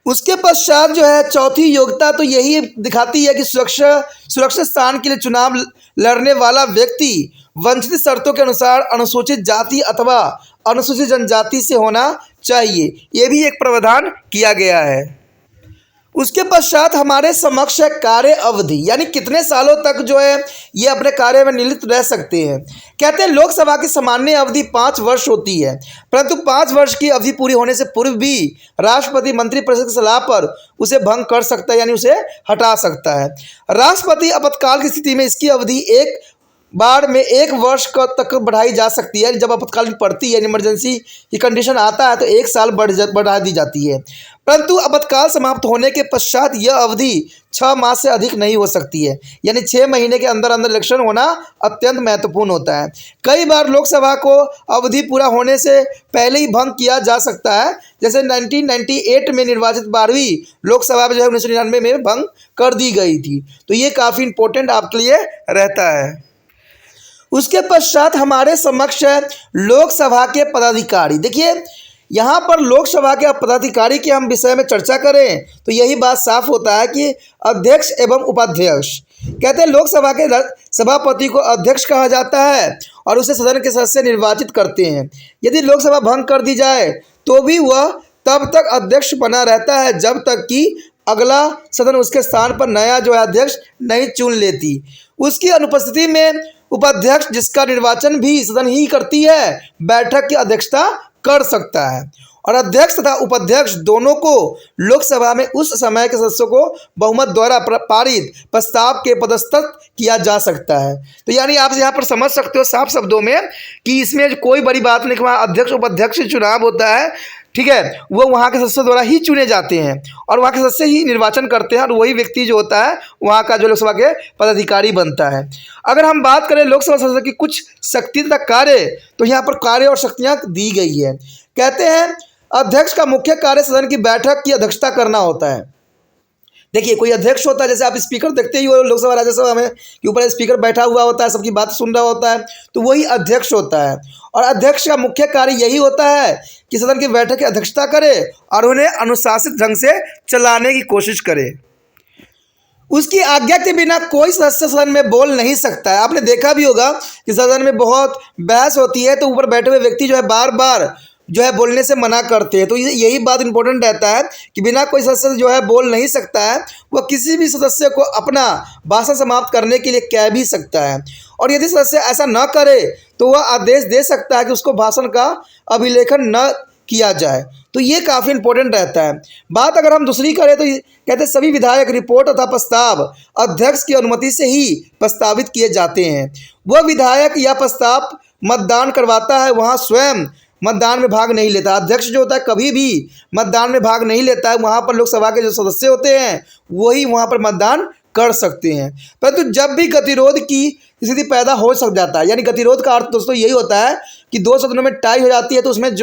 उसके पश्चात जो है चौथी योग्यता तो यही दिखाती है कि सुरक्षित स्थान के लिए चुनाव लड़ने वाला व्यक्ति वंचित शर्तों के अनुसार अनुसूचित जाति अथवा अनुसूचित जनजाति से होना चाहिए। ये भी एक प्रावधान किया गया है। उसके पश्चात हमारे समक्ष है कार्य अवधि, यानी कितने सालों तक जो है ये अपने कार्य में निरत रह सकते हैं। कहते हैं लोकसभा की सामान्य अवधि 5 वर्ष होती है, परंतु 5 वर्ष की अवधि पूरी होने से पूर्व भी राष्ट्रपति मंत्रिपरिषद की सलाह पर उसे भंग कर सकता है, यानी उसे हटा सकता है। राष्ट्रपति आपातकाल की स्थिति में इसकी अवधि 1 बार में 1 वर्ष तक बढ़ाई जा सकती है। जब आपातकालीन पड़ती है, इमरजेंसी की कंडीशन आता है तो 1 साल बढ़ा दी जाती है। परंतु आपातकाल समाप्त होने के पश्चात यह अवधि 6 माह से अधिक नहीं हो सकती है, यानी 6 महीने के अंदर अंदर इलेक्शन होना अत्यंत महत्वपूर्ण होता है। कई बार लोकसभा को अवधि पूरा होने से पहले ही भंग किया जा सकता है, जैसे 1998 में निर्वाचित 12वीं लोकसभा जो है 1999 में भंग कर दी गई थी। तो ये काफ़ी इंपॉर्टेंट आपके लिए रहता है। उसके पश्चात हमारे समक्ष है लोकसभा के पदाधिकारी। देखिए यहाँ पर लोकसभा के पदाधिकारी के हम विषय में चर्चा करें तो यही बात साफ होता है कि अध्यक्ष एवं उपाध्यक्ष। कहते हैं लोकसभा के सभापति को अध्यक्ष कहा जाता है और उसे सदन के सदस्य निर्वाचित करते हैं। यदि लोकसभा भंग कर दी जाए तो भी वह तब तक अध्यक्ष बना रहता है जब तक कि अगला सदन उसके स्थान पर नया जो है अध्यक्ष नहीं चुन लेती। उसकी अनुपस्थिति में उपाध्यक्ष, जिसका निर्वाचन भी सदन ही करती है, बैठक की अध्यक्षता कर सकता है और अध्यक्ष तथा उपाध्यक्ष दोनों को लोकसभा में उस समय के सदस्यों को बहुमत द्वारा पारित प्रस्ताव के पदस्थ किया जा सकता है। तो यानी आप यहाँ पर समझ सकते हो साफ शब्दों में कि इसमें कोई बड़ी बात नहीं कि वहाँ अध्यक्ष उपाध्यक्ष चुनाव होता है, ठीक है, वो वहाँ के सदस्यों द्वारा ही चुने जाते हैं और वहाँ के सदस्य ही निर्वाचन करते हैं और वही व्यक्ति जो होता है वहाँ का जो लोकसभा के पदाधिकारी बनता है। अगर हम बात करें लोकसभा सदस्य की कुछ शक्ति तथा कार्य, तो यहाँ पर कार्य और शक्तियाँ दी गई है। कहते हैं अध्यक्ष का मुख्य कार्य सदन की बैठक की अध्यक्षता करना होता है। देखिए कोई अध्यक्ष होता है, जैसे आप स्पीकर देखते ही हो लोकसभा राज्यसभा में कि ऊपर स्पीकर बैठा हुआ होता है, सबकी बात सुन रहा होता है, तो वही अध्यक्ष होता है। और अध्यक्ष का मुख्य कार्य यही होता है कि सदन की बैठक की अध्यक्षता करे और उन्हें अनुशासित ढंग से चलाने की कोशिश करे। उसकी आज्ञा के बिना कोई सदस्य सदन में बोल नहीं सकता है। आपने देखा भी होगा कि सदन में बहुत बहस होती है तो ऊपर बैठे हुए व्यक्ति जो है बार बार जो है बोलने से मना करते हैं। तो यही बात इंपॉर्टेंट रहता है कि बिना कोई सदस्य जो है बोल नहीं सकता है, वह किसी भी सदस्य को अपना भाषण समाप्त करने के लिए कह भी सकता है और यदि सदस्य ऐसा न करे तो वह आदेश दे सकता है कि उसको भाषण का अभिलेखन न किया जाए। तो ये काफ़ी इंपॉर्टेंट रहता है। बात अगर हम दूसरी करें तो कहते हैं सभी विधायक रिपोर्ट तथा प्रस्ताव अध्यक्ष की अनुमति से ही प्रस्तावित किए जाते हैं। वह विधायक या प्रस्ताव मतदान करवाता है, वहाँ स्वयं मतदान में भाग नहीं लेता। अध्यक्ष जो होता है कभी भी मतदान में भाग नहीं लेता है, वहाँ पर लोकसभा के जो सदस्य होते हैं वही वहाँ पर मतदान कर सकते हैं। परंतु जब भी गतिरोध की स्थिति पैदा हो सक जाता है, यानी गतिरोध का अर्थ दोस्तों यही होता है कि दो सदनों में टाई हो जाती है, तो उसमें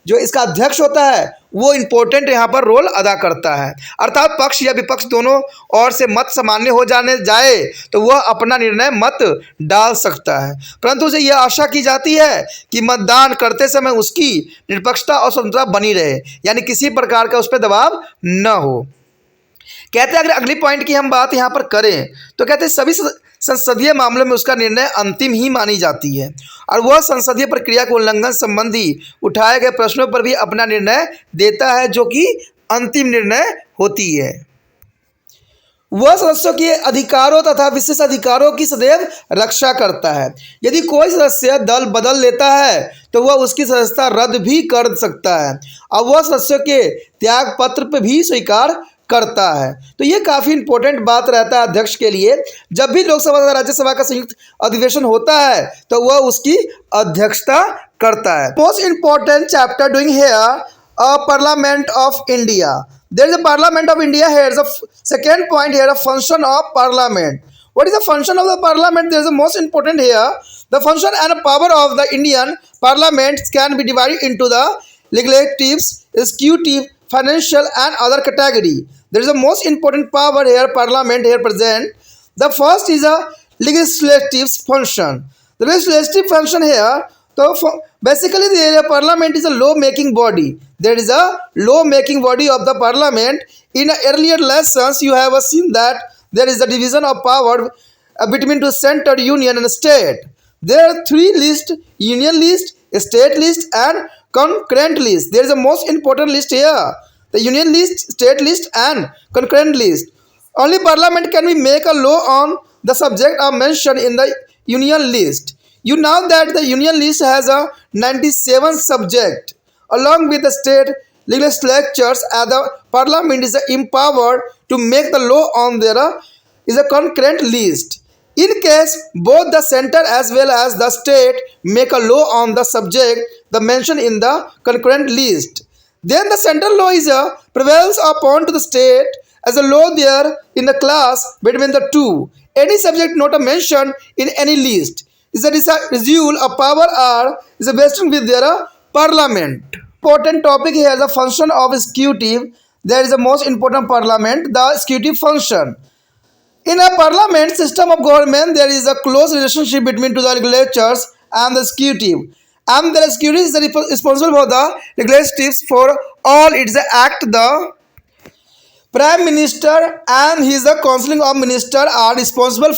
जो इसका अध्यक्ष होता है वो इम्पोर्टेंट यहाँ पर रोल अदा करता है। अर्थात पक्ष या विपक्ष दोनों ओर से मत सामान्य हो जाए तो वह अपना निर्णय मत डाल सकता है, परंतु उसे यह आशा की जाती है कि मतदान करते समय उसकी निष्पक्षता और स्वतंत्रता बनी रहे, यानी किसी प्रकार का उस पर दबाव न हो। कहते हैं अगर अगली पॉइंट की हम बात यहाँ पर करें तो कहते हैं सभी संसदीय मामलों में उसका निर्णय अंतिम ही मानी जाती है और वह संसदीय प्रक्रिया के उल्लंघन संबंधी उठाए गए प्रश्नों पर भी अपना निर्णय देता है, जो कि अंतिम निर्णय होती है। वह सदस्यों के अधिकारों तथा विशेष अधिकारों की सदैव रक्षा करता है। यदि कोई सदस्य दल बदल लेता है तो वह उसकी सदस्यता रद्द भी कर सकता है और वह सदस्यों के त्याग पत्र पर भी स्वीकार करता है। तो ये काफ़ी इंपॉर्टेंट बात रहता है अध्यक्ष के लिए। जब भी लोकसभा तथा राज्यसभा का संयुक्त अधिवेशन होता है तो वह उसकी अध्यक्षता करता है। Most important chapter doing here parliament of India. There is a parliament of India here. The second point here, a function of parliament. What is the function of the parliament? There is a most important here. The function and power of the Indian parliament can be divided into the legislative, executive, financial and other category. There is a most important power here parliament here present. The first is a legislative function. The legislative function here, so basically the parliament is a law making body. There is a law making body of the parliament. In earlier lessons you have seen that there is a division of power between the center, union and state. There are three lists: union list, state list and concurrent list. There is a most important list here: the union list, state list and concurrent list. Only parliament can we make a law on the subject of mentioned in the union list. You know that the union list has a 97 subject along with the state legislatures, and the parliament is empowered to make the law on their is a concurrent list. In case both the center as well as the state make a law on the subject the mentioned in the concurrent list, then the central law is prevails upon to the state as a law there in the class between the two. Any subject not mentioned in any list is a residual of power or is a vesting with their parliament. Important topic here, the function of executive. There is the most important parliament, the executive function. In a parliament system of government, there is a close relationship between to the legislatures and the executive. And the executive is responsible for the legislatives for all its act. The prime minister and his council of minister are responsible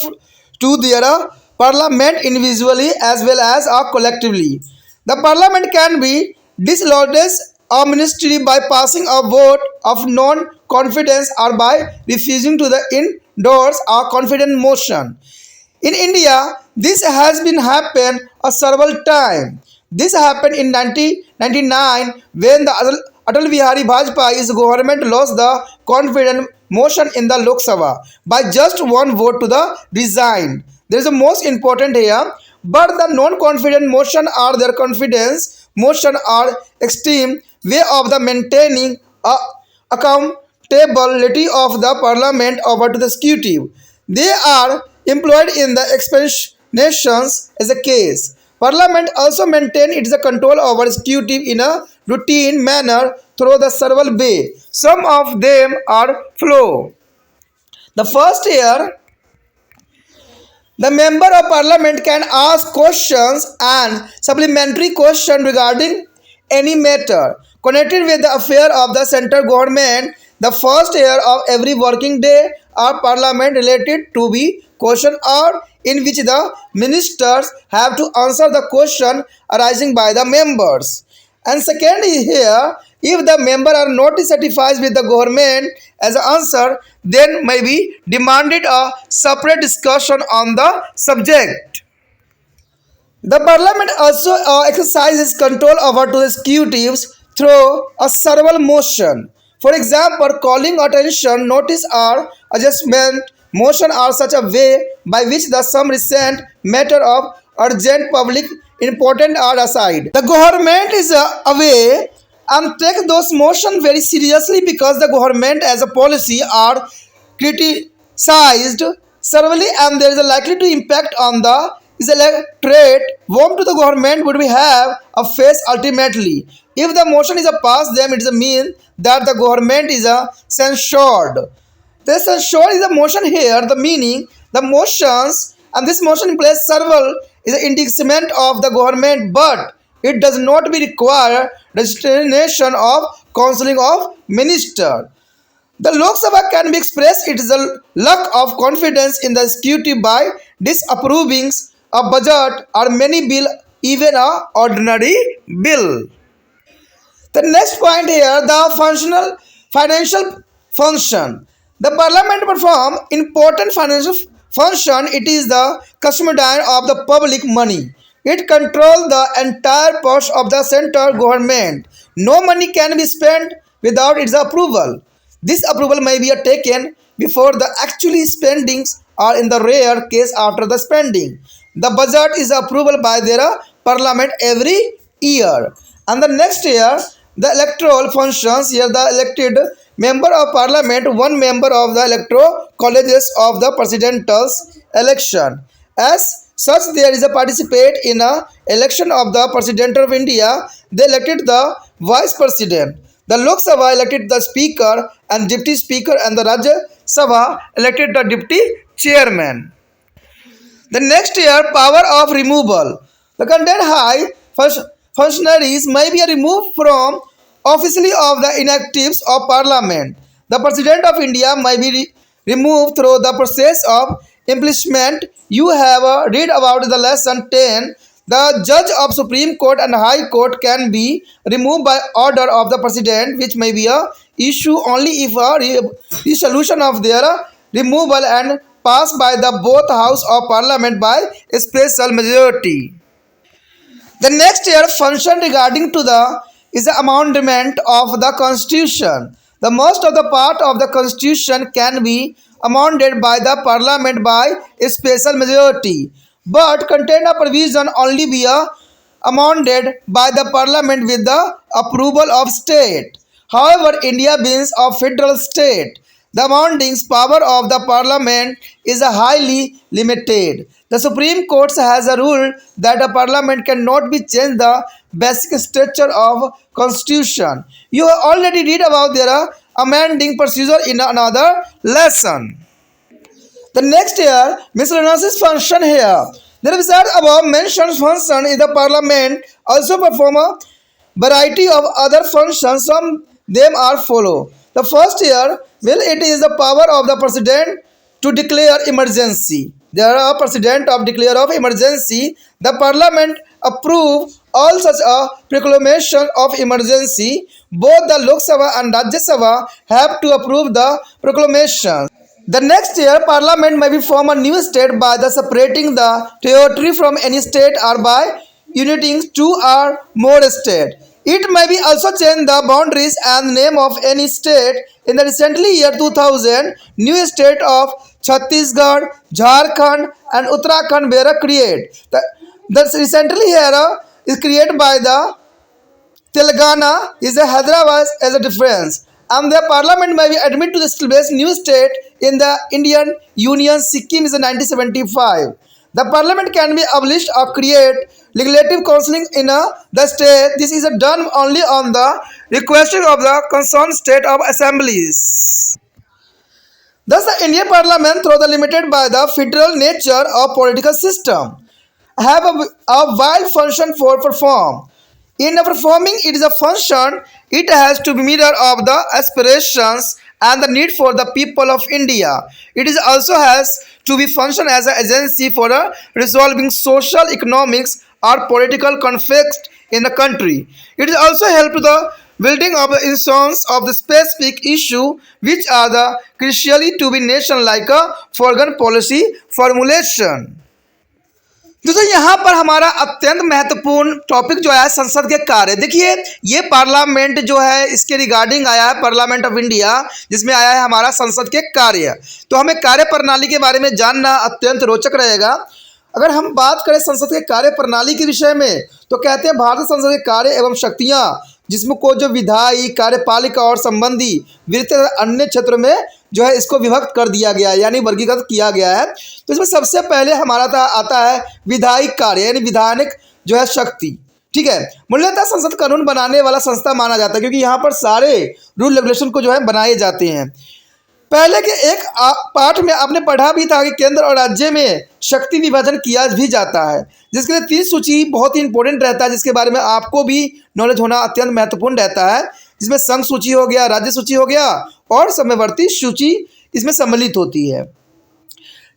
to their parliament individually as well as collectively. The parliament can be dislodged a ministry by passing a vote of non-confidence or by refusing to the endorse a confident motion. In India, this has been happened a several times. This happened in 1999 when the Atal Bihari Vajpayee's government lost the confidence motion in the Lok Sabha by just one vote to the resigned. There is a most important here, but the non-confident motion or their confidence motion are extreme way of the maintaining a accountability of the parliament over to the executive. They are employed in the expansions as a case. Parliament also maintain its control over executive in a routine manner through the several way. Some of them are flow. The first year, the member of parliament can ask questions and supplementary questions regarding any matter connected with the affair of the central government. The first year of every working day of parliament related to be question or in which the ministers have to answer the question arising by the members. And second is here, if the member are not satisfied with the government as an answer, then may be demanded a separate discussion on the subject. The parliament also exercises control over to the executives through a several motion. For example, calling attention, notice or adjustment motion are such a way by which the some recent matter of urgent public important are aside. The government is away and take those motion very seriously because the government as a policy are criticized severely and there is a likely to impact on the is electorate warm to the government would we have a face ultimately. If the motion is a pass, then it is a mean that the government is a censured. The censured is a motion here, the meaning, the motions, and this motion implies several is an indictment of the government, but it does not be require resignation of counseling of minister. The Lok Sabha can be expressed its lack of confidence in the executive by disapproving a budget or many bill, even a ordinary bill. The next point here, the financial function. The parliament perform important financial function. It is the custodian of the public money. It controls the entire purse of the central government. No money can be spent without its approval. This approval may be taken before the actually spendings or in the rare case after the spending. The budget is approved by their parliament every year. And the next year, the electoral functions here the elected member of parliament, one member of the electoral colleges of the presidential election. As such, there is a participate in a election of the president of India. They elected the vice president. The Lok Sabha elected the speaker and deputy speaker, and the Rajya Sabha elected the deputy chairman. The next year, power of removal. The condemned high functionaries may be removed from officially of the inactives of parliament. The president of India may be removed through the process of impeachment. You have read about the lesson 10. The judge of Supreme Court and High Court can be removed by order of the president, which may be a issue only if a resolution of their removal and passed by the both house of parliament by a special majority. The next year function regarding to the is the amendment of the constitution. The most of the part of the constitution can be amended by the parliament by a special majority, but contain a provision only be amended by the parliament with the approval of state. However, India being a federal state, the amending power of the parliament is highly limited. The Supreme Court has ruled that a parliament cannot be changed the basic structure of constitution. You have already read about their amending procedure in another lesson. The next year, miscellaneous function here. The result above mentioned function in the parliament also perform a variety of other functions. Some them are follow. The first year, well, it is the power of the president to declare emergency. There are president of declare of emergency. The parliament approve all such a proclamation of emergency. Both the Lok Sabha and Rajya Sabha have to approve the proclamation. The next year, Parliament may be form a new state by the separating the territory from any state or by uniting two or more states. It may be also change the boundaries and name of any state. In the recently year 2000, new state of Chhattisgarh, Jharkhand and Uttarakhand were created. The recently here is created by the Telangana is a Hyderabad as a difference, and the parliament may be admitted to establish new state in the Indian Union. Sikkim is in 1975. The parliament can be abolished or create legislative council in the state. This is done only on the request of the concerned state of assemblies. Thus, the Indian Parliament, through the limited by the federal nature of political system, have a wide function for perform. In performing it is a function, it has to be mirror of the aspirations and the need for the people of India. It is also has to be function as an agency for resolving social, economics or political conflicts in the country. It is also help to the building of the insurance of the specific issue which are the crucially to be nation like a foreign policy formulation. दोस्तों यहाँ पर हमारा अत्यंत महत्वपूर्ण टॉपिक जो है संसद के कार्य। देखिए ये पार्लियामेंट जो है इसके रिगार्डिंग आया है पार्लियामेंट ऑफ इंडिया, जिसमें आया है हमारा संसद के कार्य। तो हमें कार्य प्रणाली के बारे में जानना अत्यंत रोचक रहेगा। अगर हम बात करें संसद के कार्य प्रणाली के विषय में तो कहते हैं भारत संसद के कार्य एवं शक्तियाँ, जिसमें को जो विधायी, कार्यपालिका और संबंधी विभिन्न अन्य क्षेत्रों में जो है इसको विभक्त कर दिया गया है, यानी वर्गीकृत किया गया है। तो इसमें सबसे पहले हमारा आता है विधायी कार्य, यानी विधानिक जो है शक्ति। ठीक है, मूल्यतः संसद कानून बनाने वाला संस्था माना जाता है, क्योंकि यहाँ पर सारे रूल रेगुलेशन को जो है बनाए जाते हैं। पहले के एक पाठ में आपने पढ़ा भी था कि केंद्र और राज्य में शक्ति विभाजन किया भी जाता है, जिसके लिए 3 सूची बहुत ही इंपॉर्टेंट रहता है, जिसके बारे में आपको भी नॉलेज होना अत्यंत महत्वपूर्ण रहता है। जिसमें संघ सूची हो गया, राज्य सूची हो गया और समवर्ती सूची इसमें सम्मिलित होती है।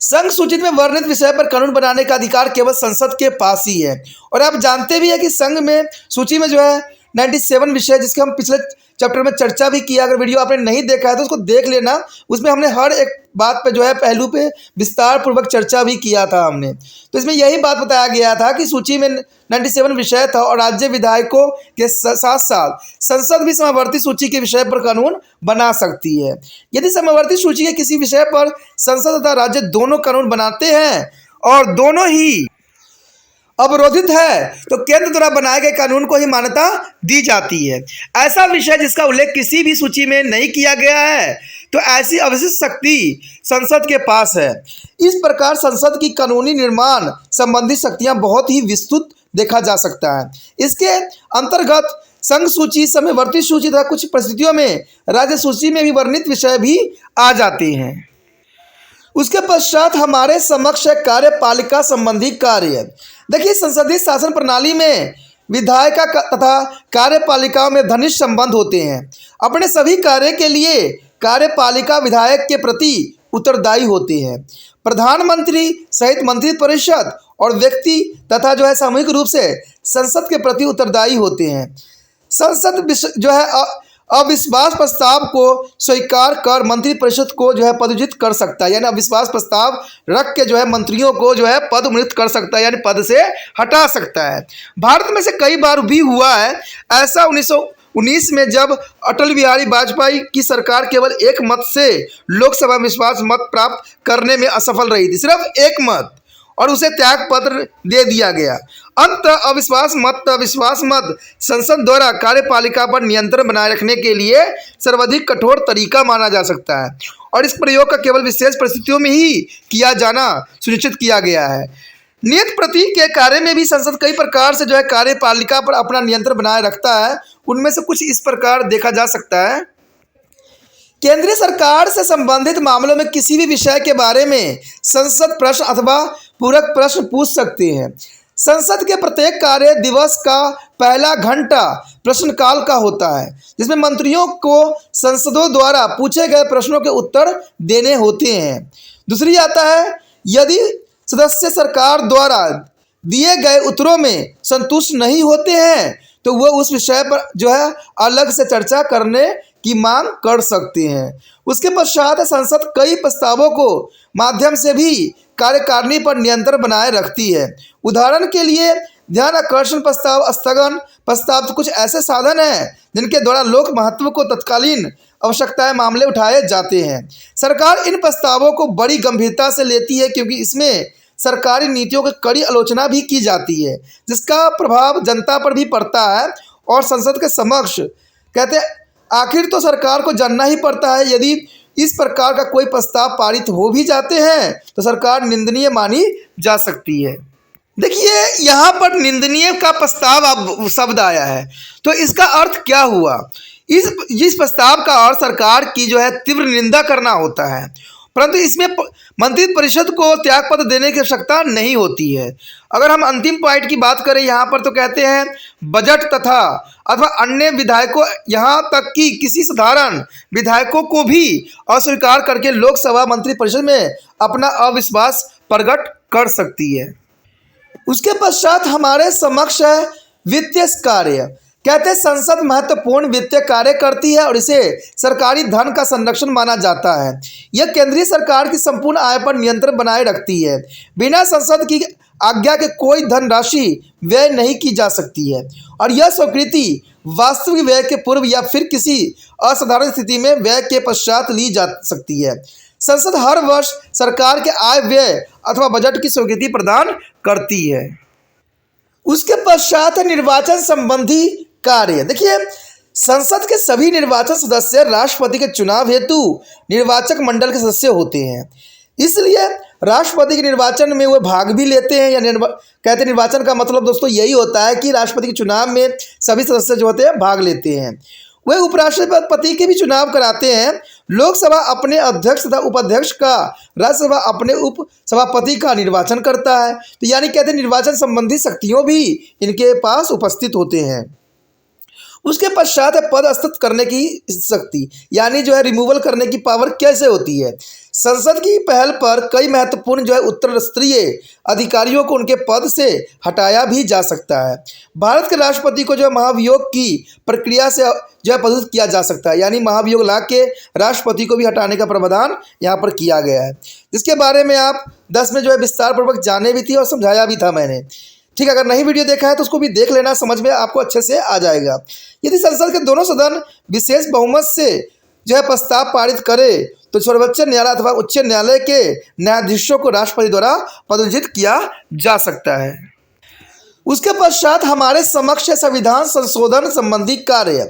संघ सूचित में वर्णित विषय पर कानून बनाने का अधिकार केवल संसद के पास ही है। और आप जानते भी हैं कि संघ में सूची में जो है 97 विषय, जिसके हम पिछले चैप्टर में चर्चा भी किया। अगर वीडियो आपने नहीं देखा है तो उसको देख लेना, उसमें हमने हर एक बात पे जो है पहलू पे विस्तार पूर्वक चर्चा भी किया था हमने। तो इसमें यही बात बताया गया था कि सूची में 97 विषय था और राज्य विधायकों के साथ साथ संसद भी समवर्ती सूची के विषय पर कानून बना सकती है। यदि समवर्ती सूची के किसी विषय पर संसद तथा राज्य दोनों कानून बनाते हैं और दोनों ही अवरोधित है तो केंद्र द्वारा बनाए गए कानून को ही मान्यता दी जाती है। ऐसा विषय जिसका उल्लेख किसी भी सूची में नहीं किया गया है तो ऐसी अवशिष्ट शक्ति संसद के पास है। इस प्रकार संसद की कानूनी निर्माण संबंधी शक्तियां बहुत ही विस्तृत देखा जा सकता है। इसके अंतर्गत संघ सूची, समवर्ती सूची तथा कुछ परिस्थितियों में राज्य सूची में भी वर्णित विषय भी आ जाते हैं। उसके पश्चात हमारे समक्ष है कार्यपालिका संबंधी कार्य। देखिए संसदीय शासन प्रणाली में विधायिका तथा कार्यपालिकाओं में घनिष्ठ संबंध होते हैं। अपने सभी कार्य के लिए कार्यपालिका विधायक के प्रति उत्तरदायी होते हैं। प्रधानमंत्री सहित मंत्रिपरिषद और व्यक्ति तथा जो है सामूहिक रूप से संसद के प्रति उत्तरदायी होते हैं। संसद जो है अविश्वास प्रस्ताव को स्वीकार कर मंत्रिपरिषद को जो है पदच्युत कर सकता है, यानी अविश्वास प्रस्ताव रख के जो है मंत्रियों को जो है पदमुक्त कर सकता है, यानी पद से हटा सकता है। भारत में से कई बार भी हुआ है ऐसा। 2019 में जब अटल बिहारी वाजपेयी की सरकार केवल एक मत से लोकसभा विश्वास मत प्राप्त करने में असफल रही थी, सिर्फ एक मत, और उसे त्याग पत्र दे दिया गया। अंततः अविश्वास मत संसद द्वारा कार्यपालिका पर नियंत्रण बनाए रखने के लिए सर्वाधिक कठोर तरीका माना जा सकता है, और इस प्रयोग का केवल विशेष परिस्थितियों में ही किया जाना सुनिश्चित किया गया है। नियत प्रतीक के कार्य में भी संसद कई प्रकार से कार्यपालिका पर अपना नियंत्रण बनाए रखता है। उनमें से कुछ इस प्रकार देखा जा सकता है। केंद्रीय सरकार से संबंधित मामलों में किसी भी विषय के बारे में संसद प्रश्न अथवा पूरक प्रश्न पूछ सकती है। संसद के प्रत्येक कार्य दिवस का पहला घंटा प्रश्नकाल का होता है, जिसमें मंत्रियों को संसदों द्वारा पूछे गए प्रश्नों के उत्तर देने होते हैं। दूसरी आता है, यदि सदस्य सरकार द्वारा दिए गए उत्तरों में संतुष्ट नहीं होते हैं तो वह उस विषय पर अलग से चर्चा करने की मांग कर सकते हैं। उसके पश्चात संसद कई प्रस्तावों को माध्यम से भी कार्यकारिणी पर नियंत्रण बनाए रखती है। उदाहरण के लिए ध्यान आकर्षण प्रस्ताव, स्थगन प्रस्ताव तो कुछ ऐसे साधन हैं जिनके द्वारा लोक महत्व को तत्कालीन आवश्यकताएं मामले उठाए जाते हैं। सरकार इन प्रस्तावों को बड़ी गंभीरता से लेती है क्योंकि इसमें सरकारी नीतियों की कड़ी आलोचना भी की जाती है, जिसका प्रभाव जनता पर भी पड़ता है और संसद के समक्ष कहते हैं आखिर तो सरकार को जानना ही पड़ता है। यदि इस प्रकार का कोई प्रस्ताव पारित हो भी जाते हैं तो सरकार निंदनीय मानी जा सकती है। देखिए यहाँ पर निंदनीय का प्रस्ताव अब शब्द आया है, तो इसका अर्थ क्या हुआ? इस प्रस्ताव का अर्थ सरकार की तीव्र निंदा करना होता है, परंतु इसमें मंत्रिपरिषद को त्यागपत्र देने की आवश्यकता नहीं होती है। अगर हम अंतिम पॉइंट की बात करें यहाँ पर तो कहते हैं बजट तथा अथवा अन्य विधायकों, यहाँ तक कि किसी साधारण विधायकों को भी अस्वीकार करके लोकसभा मंत्रिपरिषद में अपना अविश्वास प्रकट कर सकती है। उसके पश्चात हमारे समक्ष है वित्तीय कार्य। कहते हैं संसद महत्वपूर्ण वित्तीय कार्य करती है और इसे सरकारी धन का संरक्षण माना जाता है। यह केंद्रीय सरकार की संपूर्ण आय पर नियंत्रण बनाए रखती है। बिना संसद की आज्ञा के कोई धनराशि व्यय नहीं की जा सकती है और यह स्वीकृति वास्तविक व्यय के पूर्व या फिर किसी असाधारण स्थिति में व्यय के पश्चात ली जा सकती है। संसद हर वर्ष सरकार के आय व्यय अथवा बजट की स्वीकृति प्रदान करती है। उसके पश्चात निर्वाचन संबंधी कार्य। देखिए संसद के सभी निर्वाचन सदस्य राष्ट्रपति के चुनाव हेतु निर्वाचक मंडल के सदस्य होते हैं, इसलिए राष्ट्रपति के निर्वाचन में वो भाग भी लेते हैं। या कहते हैं निर्वाचन का मतलब दोस्तों यही होता है कि राष्ट्रपति के चुनाव में सभी सदस्य जो होते हैं भाग लेते हैं। वे उपराष्ट्रपति के भी चुनाव कराते हैं। लोकसभा अपने अध्यक्ष तथा उपाध्यक्ष का, राज्यसभा अपने उपसभापति का निर्वाचन करता है। तो यानी कहते हैं निर्वाचन संबंधी शक्तियों भी इनके पास उपस्थित होते हैं। उसके पश्चात है पदस्थापित करने की शक्ति, यानी रिमूवल करने की पावर कैसे होती है। संसद की पहल पर कई महत्वपूर्ण उत्तर स्तरीय अधिकारियों को उनके पद से हटाया भी जा सकता है। भारत के राष्ट्रपति को महाभियोग की प्रक्रिया से पदस्थ किया जा सकता है, यानी महाभियोग ला के राष्ट्रपति को भी हटाने का प्रावधान यहाँ पर किया गया है, जिसके बारे में आप 10 में विस्तार पूर्वक जाने भी थी और समझाया भी था मैंने। ठीक है, अगर नहीं वीडियो देखा है तो उसको भी देख लेना, समझ में आपको अच्छे से आ जाएगा। यदि संसद के दोनों सदन विशेष बहुमत से प्रस्ताव पारित करे तो सर्वोच्च न्यायालय अथवा उच्च न्यायालय के न्यायाधीशों को राष्ट्रपति द्वारा पदोन्नत किया जा सकता है। उसके पश्चात हमारे समक्ष संविधान संशोधन संबंधी कार्य।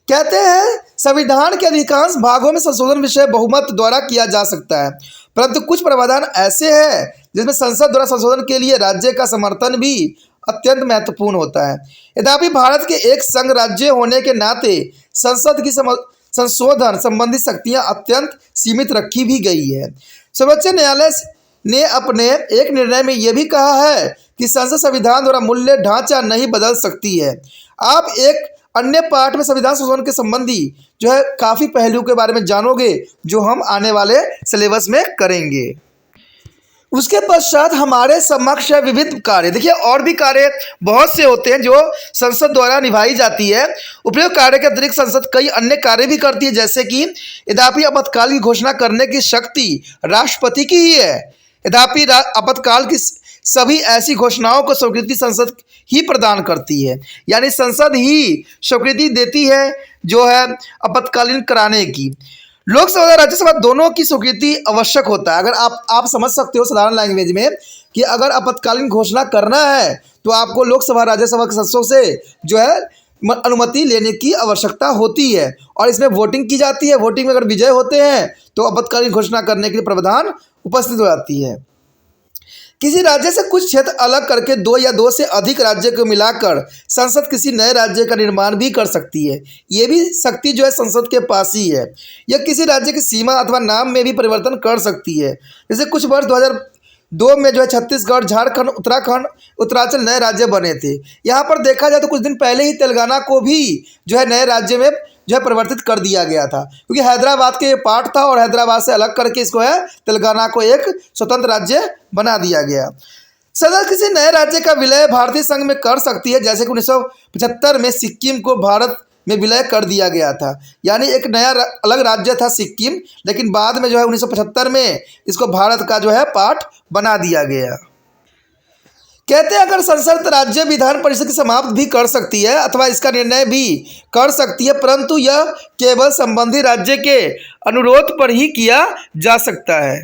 कहते हैं संविधान के अधिकांश भागों में संशोधन विषय बहुमत द्वारा किया जा सकता है, परंतु कुछ प्रावधान ऐसे हैं जिसमें संसद द्वारा संशोधन के लिए राज्य का समर्थन भी अत्यंत महत्वपूर्ण होता है। यद्यपि भारत के एक संघ राज्य होने के नाते संसद की संशोधन संबंधी शक्तियां अत्यंत सीमित रखी भी गई है। सर्वोच्च न्यायालय ने अपने एक निर्णय में यह भी कहा है कि संसद संविधान द्वारा मूल्य ढांचा नहीं बदल सकती है। आप एक अन्य पार्ट में संविधान संशोधन के संबंधी काफ़ी पहलू के बारे में जानोगे जो हम आने वाले सिलेबस में करेंगे। उसके पश्चात हमारे समक्ष विविध कार्य। देखिए और भी कार्य बहुत से होते हैं जो संसद द्वारा निभाई जाती है। उपयुक्त कार्य के अतिरिक्त संसद कई अन्य कार्य भी करती है, जैसे कि यद्यपि आपातकाल की घोषणा करने की शक्ति राष्ट्रपति की ही है। यद्यपि आपातकाल की सभी ऐसी घोषणाओं को स्वीकृति संसद ही प्रदान करती है, यानी संसद ही स्वीकृति देती है जो है आपातकालीन कराने की। लोकसभा और राज्यसभा दोनों की स्वीकृति आवश्यक होता है। अगर आप समझ सकते हो साधारण लैंग्वेज में कि अगर आपातकालीन घोषणा करना है तो आपको लोकसभा राज्यसभा के सदस्यों से जो है अनुमति लेने की आवश्यकता होती है और इसमें वोटिंग की जाती है। वोटिंग में अगर विजय होते हैं तो आपातकालीन घोषणा करने के लिए प्रावधान उपस्थित हो जाती है। किसी राज्य से कुछ क्षेत्र अलग करके दो या दो से अधिक राज्य को मिलाकर संसद किसी नए राज्य का निर्माण भी कर सकती है। ये भी शक्ति जो है संसद के पास ही है। यह किसी राज्य की सीमा अथवा नाम में भी परिवर्तन कर सकती है। जैसे कुछ वर्ष 2002 में जो है छत्तीसगढ़, झारखंड, उत्तराखंड, उत्तरांचल नए राज्य बने थे। यहाँ पर देखा जाए तो कुछ दिन पहले ही तेलंगाना को भी जो है नए राज्य में जो है परिवर्तित कर दिया गया था, क्योंकि हैदराबाद के ये पार्ट था और हैदराबाद से अलग करके इसको है तेलंगाना को एक स्वतंत्र राज्य बना दिया गया। संसद किसी नए राज्य का विलय भारतीय संघ में कर सकती है, जैसे कि 1975 में सिक्किम को भारत में विलय कर दिया गया था। यानी एक नया अलग राज्य था सिक्किम, लेकिन बाद में जो है 1975 में इसको भारत का जो है पार्ट बना दिया गया। कहते हैं अगर संसद राज्य विधान परिषद की समाप्त भी कर सकती है अथवा इसका निर्णय भी कर सकती है, परंतु यह केवल संबंधी राज्य के अनुरोध पर ही किया जा सकता है।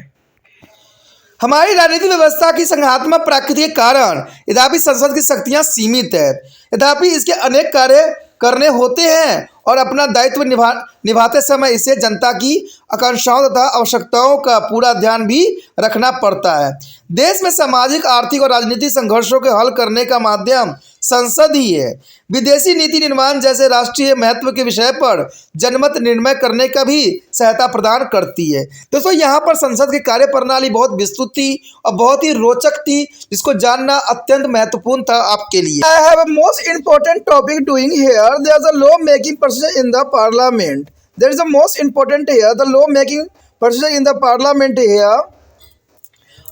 हमारी राजनीतिक व्यवस्था की संघात्मक प्रकृति के कारण यद्यपि संसद की शक्तियां सीमित है, यद्यपि इसके अनेक कार्य करने होते हैं और अपना दायित्व निभाते समय इसे जनता की आकांक्षाओं तथा आवश्यकताओं का पूरा ध्यान भी रखना पड़ता है। देश में सामाजिक, आर्थिक और राजनीतिक संघर्षों के हल करने का माध्यम संसद ही है। विदेशी नीति निर्माण जैसे राष्ट्रीय महत्व के विषय पर जनमत निर्णय करने का भी सहायता प्रदान करती है। दोस्तों, यहाँ पर संसद की कार्य प्रणाली बहुत विस्तृत थी और बहुत ही रोचक थी, जिसको जानना अत्यंत महत्वपूर्ण था आपके लिए। I have a most important topic doing here, there is a law making procedure in the parliament. There is a most important here, the law making procedure in the parliament here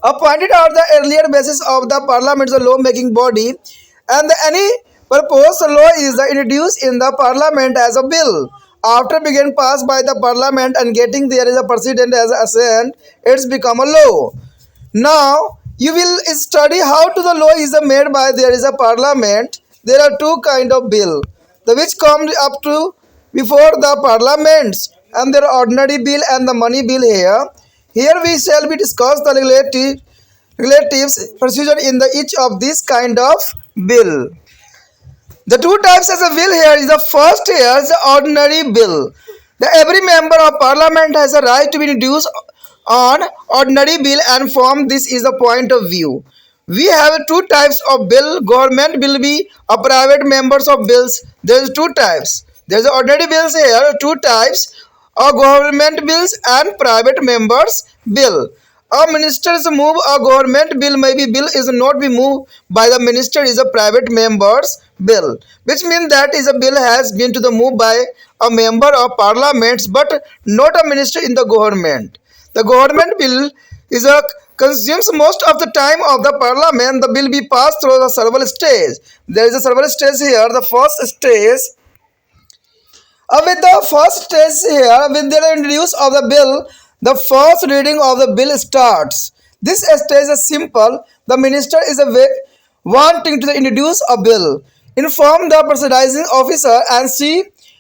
appointed on the earlier basis of the parliament, the law making body, and any proposed law is introduced in the parliament as a bill after being passed by the parliament and getting there is a precedent as assent, it's become a law. Now you will study how to the law is made by there is a parliament. There are two kind of bill, the which come up to before the parliaments, and there are ordinary bill and the money bill here. Here we shall be discuss the relatives procedure in the each of this kind of bill. The two types of a bill here is the first here is the ordinary bill. Every member of parliament has a right to be introduced on ordinary bill and from this is the point of view. We have two types of bill. Government bill be a private members of bills. There is two types. There is ordinary bills here, two types. A government bills and private members bill. A minister's move a government bill may be bill is not be moved by the minister is a private members bill, which means that is a bill has been to the move by a member of parliament but not a minister in the government. The government bill is a consumes most of the time of the parliament. The bill be passed through the several stage. There is a several stage here. The first stage. With the first stage here, with the introduce of the bill, the first reading of the bill starts. This stage is simple. The minister is wanting to introduce a bill. Inform the presiding officer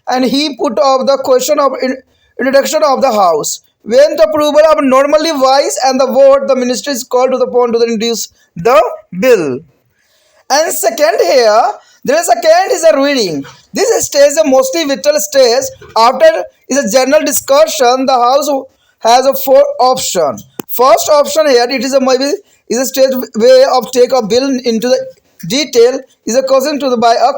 and he put up the question of introduction of the house. When the approval of normally voice and the vote, the minister is called to the point to introduce the bill. And second here, there is second is a reading. This stage is a mostly vital stage. After is a general discussion, the house has a four option. First option here, it is a maybe is a stage way of take a bill into the detail is a question to the by a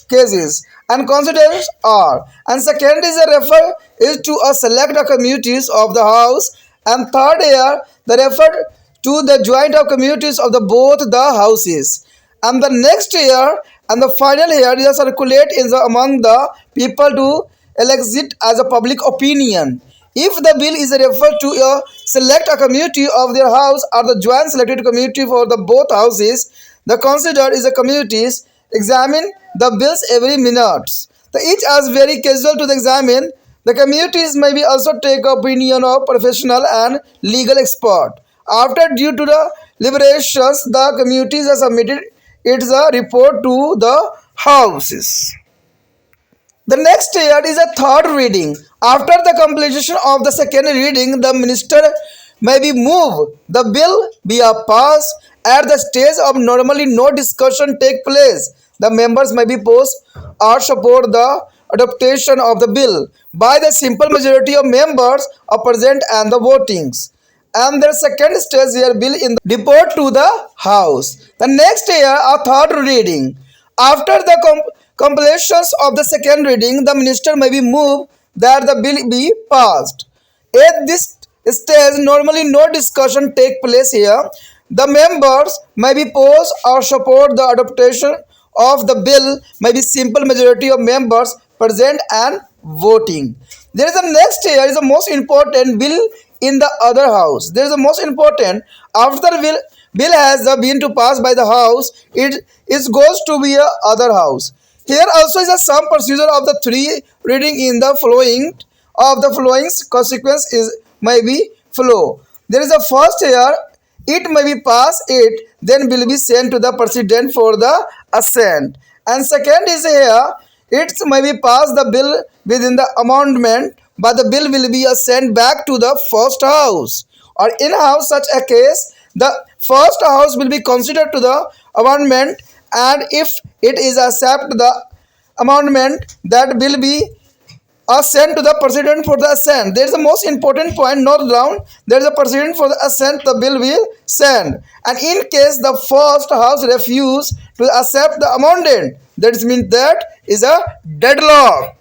cases and considers are. And second is a refer is to a select a committees of the house. And third here, the refer to the joint of committees of the both the houses. And the next year and the final year is circulate in the among the people to elicit as a public opinion. If the bill is referred to a select a committee of their house or the joint selected committee for the both houses, the considered is a committees examine the bills every minute. The each as very casual to the examine. The committees may be also take opinion of professional and legal expert. After due to the deliberations, the committees have submitted its report to the houses. The next year is a third reading. After the completion of the second reading, the minister may be moved. The bill be a pass. At the stage of normally no discussion take place. The members may be opposed or support the adoption of the bill by the simple majority of members are present and the votings. And the second stage here bill in the deport to the house. The next year a third reading. After the completions of the second reading, the minister may be moved that the bill be passed. At this stage, normally no discussion take place here. The members may be opposed or support the adoption of the bill may be simple majority of members present and voting. There is a next here is the most important bill in the other house. There is the most important after bill has been to pass by the house, it goes to be a other house. Here also is a some procedure of the three reading in the following consequence is may be flow. There is a first here, it may be passed, it then will be sent to the president for the assent. And second is here, it may be passed the bill within the amendment, but the bill will be sent back to the first house. Or in house such a case, the first house will be considered to the amendment, and if it is accept the amendment, that will be sent to the president for the assent. There is the most important point note down. There is a president for the assent. The bill will send. And in case the first house refuse to accept the amendment, that means that is a deadlock.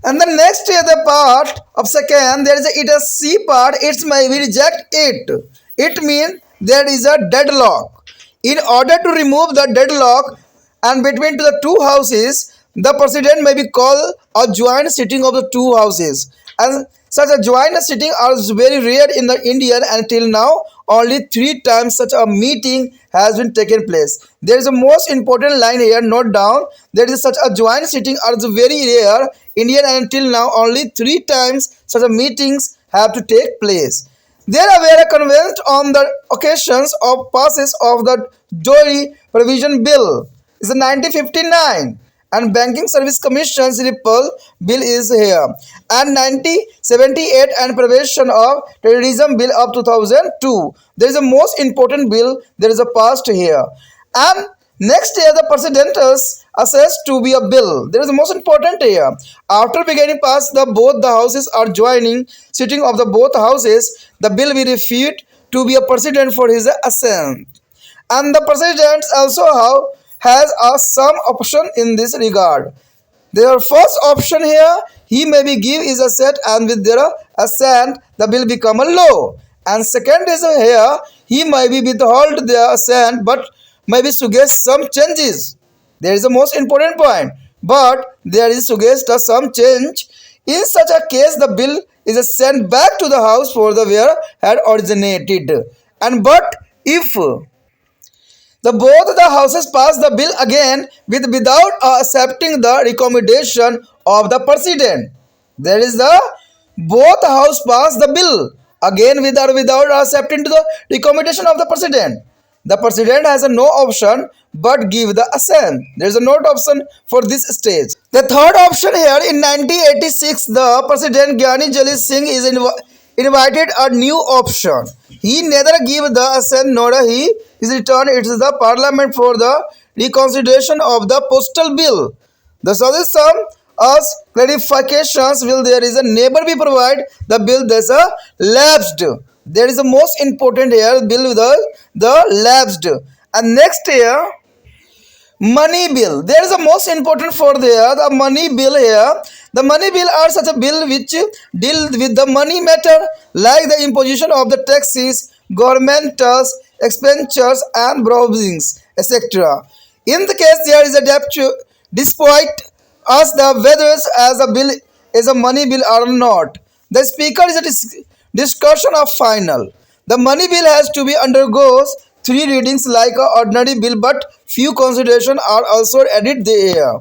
And the next is the part of second. There is a it is C part. It may be reject it. It means there is a deadlock. In order to remove the deadlock and between the two houses, the president may be called a joint sitting of the two houses. And such a joint sitting is very rare in the Indian, until now only 3 times such a meeting has been taken place. There is a most important line here, note down. There is such a joint sitting is very rare Indian, until now only 3 times such a meetings have to take place. There were convinced on the occasions of passes of the Jory Provision Bill. It's 1959, and Banking Service Commission's Ripple Bill is here, and 1978 and Prevention of Terrorism Bill of 2002. There is a most important bill. There is a passed here, and next year the president is assessed to be a bill. There is the most important here. After beginning pass, the both the houses are joining sitting of the both houses. The bill will refute to be a president for his assent, and the president also has a some option in this regard. Their first option here, he may be give is assent, and with their assent the bill become a law. And second is here, he may be withhold their assent but may be suggest some changes. There is a most important point, but there is suggest some change. In such a case, the bill is sent back to the house for the where had originated. And but if the both the houses pass the bill again without accepting the recommendation of the president, there is the both house pass the bill again with or without accepting to the recommendation of the president. The president has a no option but give the assent. There is a not option for this stage. The third option here, in 1986, the president Gyani Jali Singh is invited a new option. He neither give the assent nor he is returned it is the parliament for the reconsideration of the postal bill. The suggestion as clarifications will there is a never be provided the bill there's a lapsed. There is the most important here bill the lapsed. And next here, money bill. There is a most important for there the money bill here. The money bill are such a bill which deal with the money matter like the imposition of the taxes, governmental expenditures and borrowings, etc. In the case there is a debt despite us the whether as a bill is a money bill or not. The speaker is a discussion of final. The money bill has to be undergoes 3 readings like an ordinary bill, but few considerations are also added there.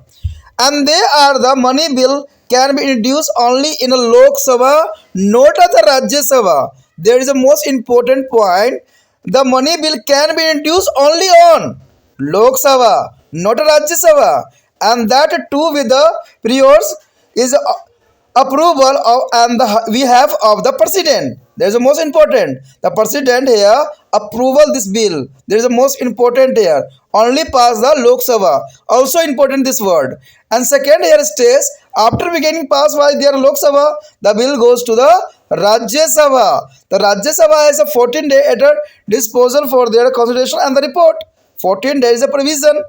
And they are the money bill can be introduced only in a Lok Sabha, not at the Rajya Sabha. there is a most important point. The money bill can be introduced only on Lok Sabha, not Rajya Sabha, and that too with the priors is approval of and we have of the president. There is the most important. The president here approval this bill. There is the most important here. Only pass the Lok Sabha. Also important this word. And second here states after beginning pass by their Lok Sabha, the bill goes to the Rajya Sabha. The Rajya Sabha has a 14-day at a disposal for their consideration and the report. 14 days is a provision.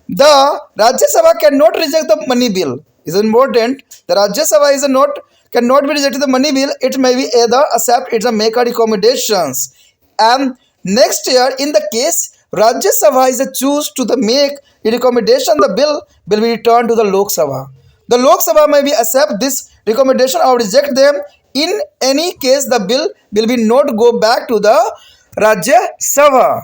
The Rajya Sabha cannot reject the money bill. Is important. The Rajya Sabha is a not cannot be rejected the money bill. It may be either accept it or make a recommendations. And next year, in the case Rajya Sabha is a choose to the make a recommendation, the bill will be returned to the Lok Sabha. The Lok Sabha may be accept this recommendation or reject them. In any case, the bill will be not go back to the Rajya Sabha.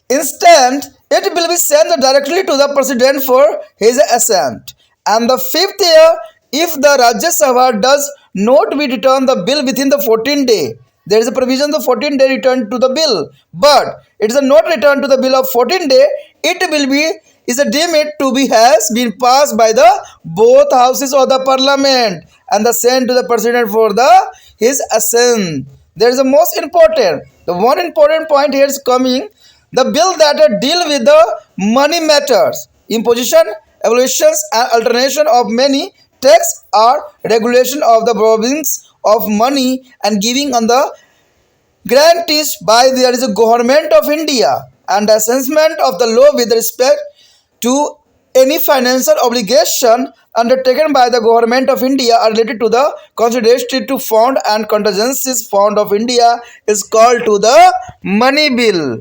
Instead, it will be sent directly to the president for his assent. And the fifth year, if the Rajya Sabha does not be returned the bill within the 14 day, there is a provision the 14 day return to the bill. But it is not returned to the bill of 14 day, it will be is a deemed to be has been passed by the both houses of the parliament and the sent to the president for the his assent. There is a most important. The one important point here is coming. The bill that deal with the money matters, imposition, evaluations, and alternation of many tax or regulation of the borrowings of money and giving on the grantees by there is a government of India and assessment of the law with respect to any financial obligation undertaken by the government of India are related to the constitutive fund and contingencies fund of India is called to the money bill.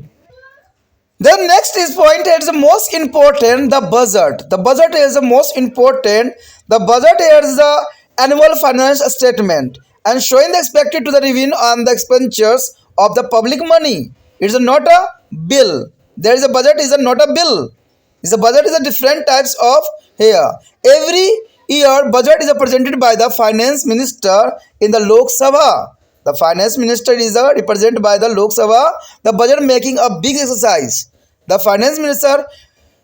Then next is point is the most important the budget. The budget is the most important. The budget is the annual finance statement and showing the expected to the revenue and the expenditures of the public money. It is not a bill. There is a budget is a not a bill. Is a budget is a different types of here. Every year budget is presented by the finance minister in the Lok Sabha. The finance minister is represented by the Lok Sabha. The budget making a big exercise. The finance minister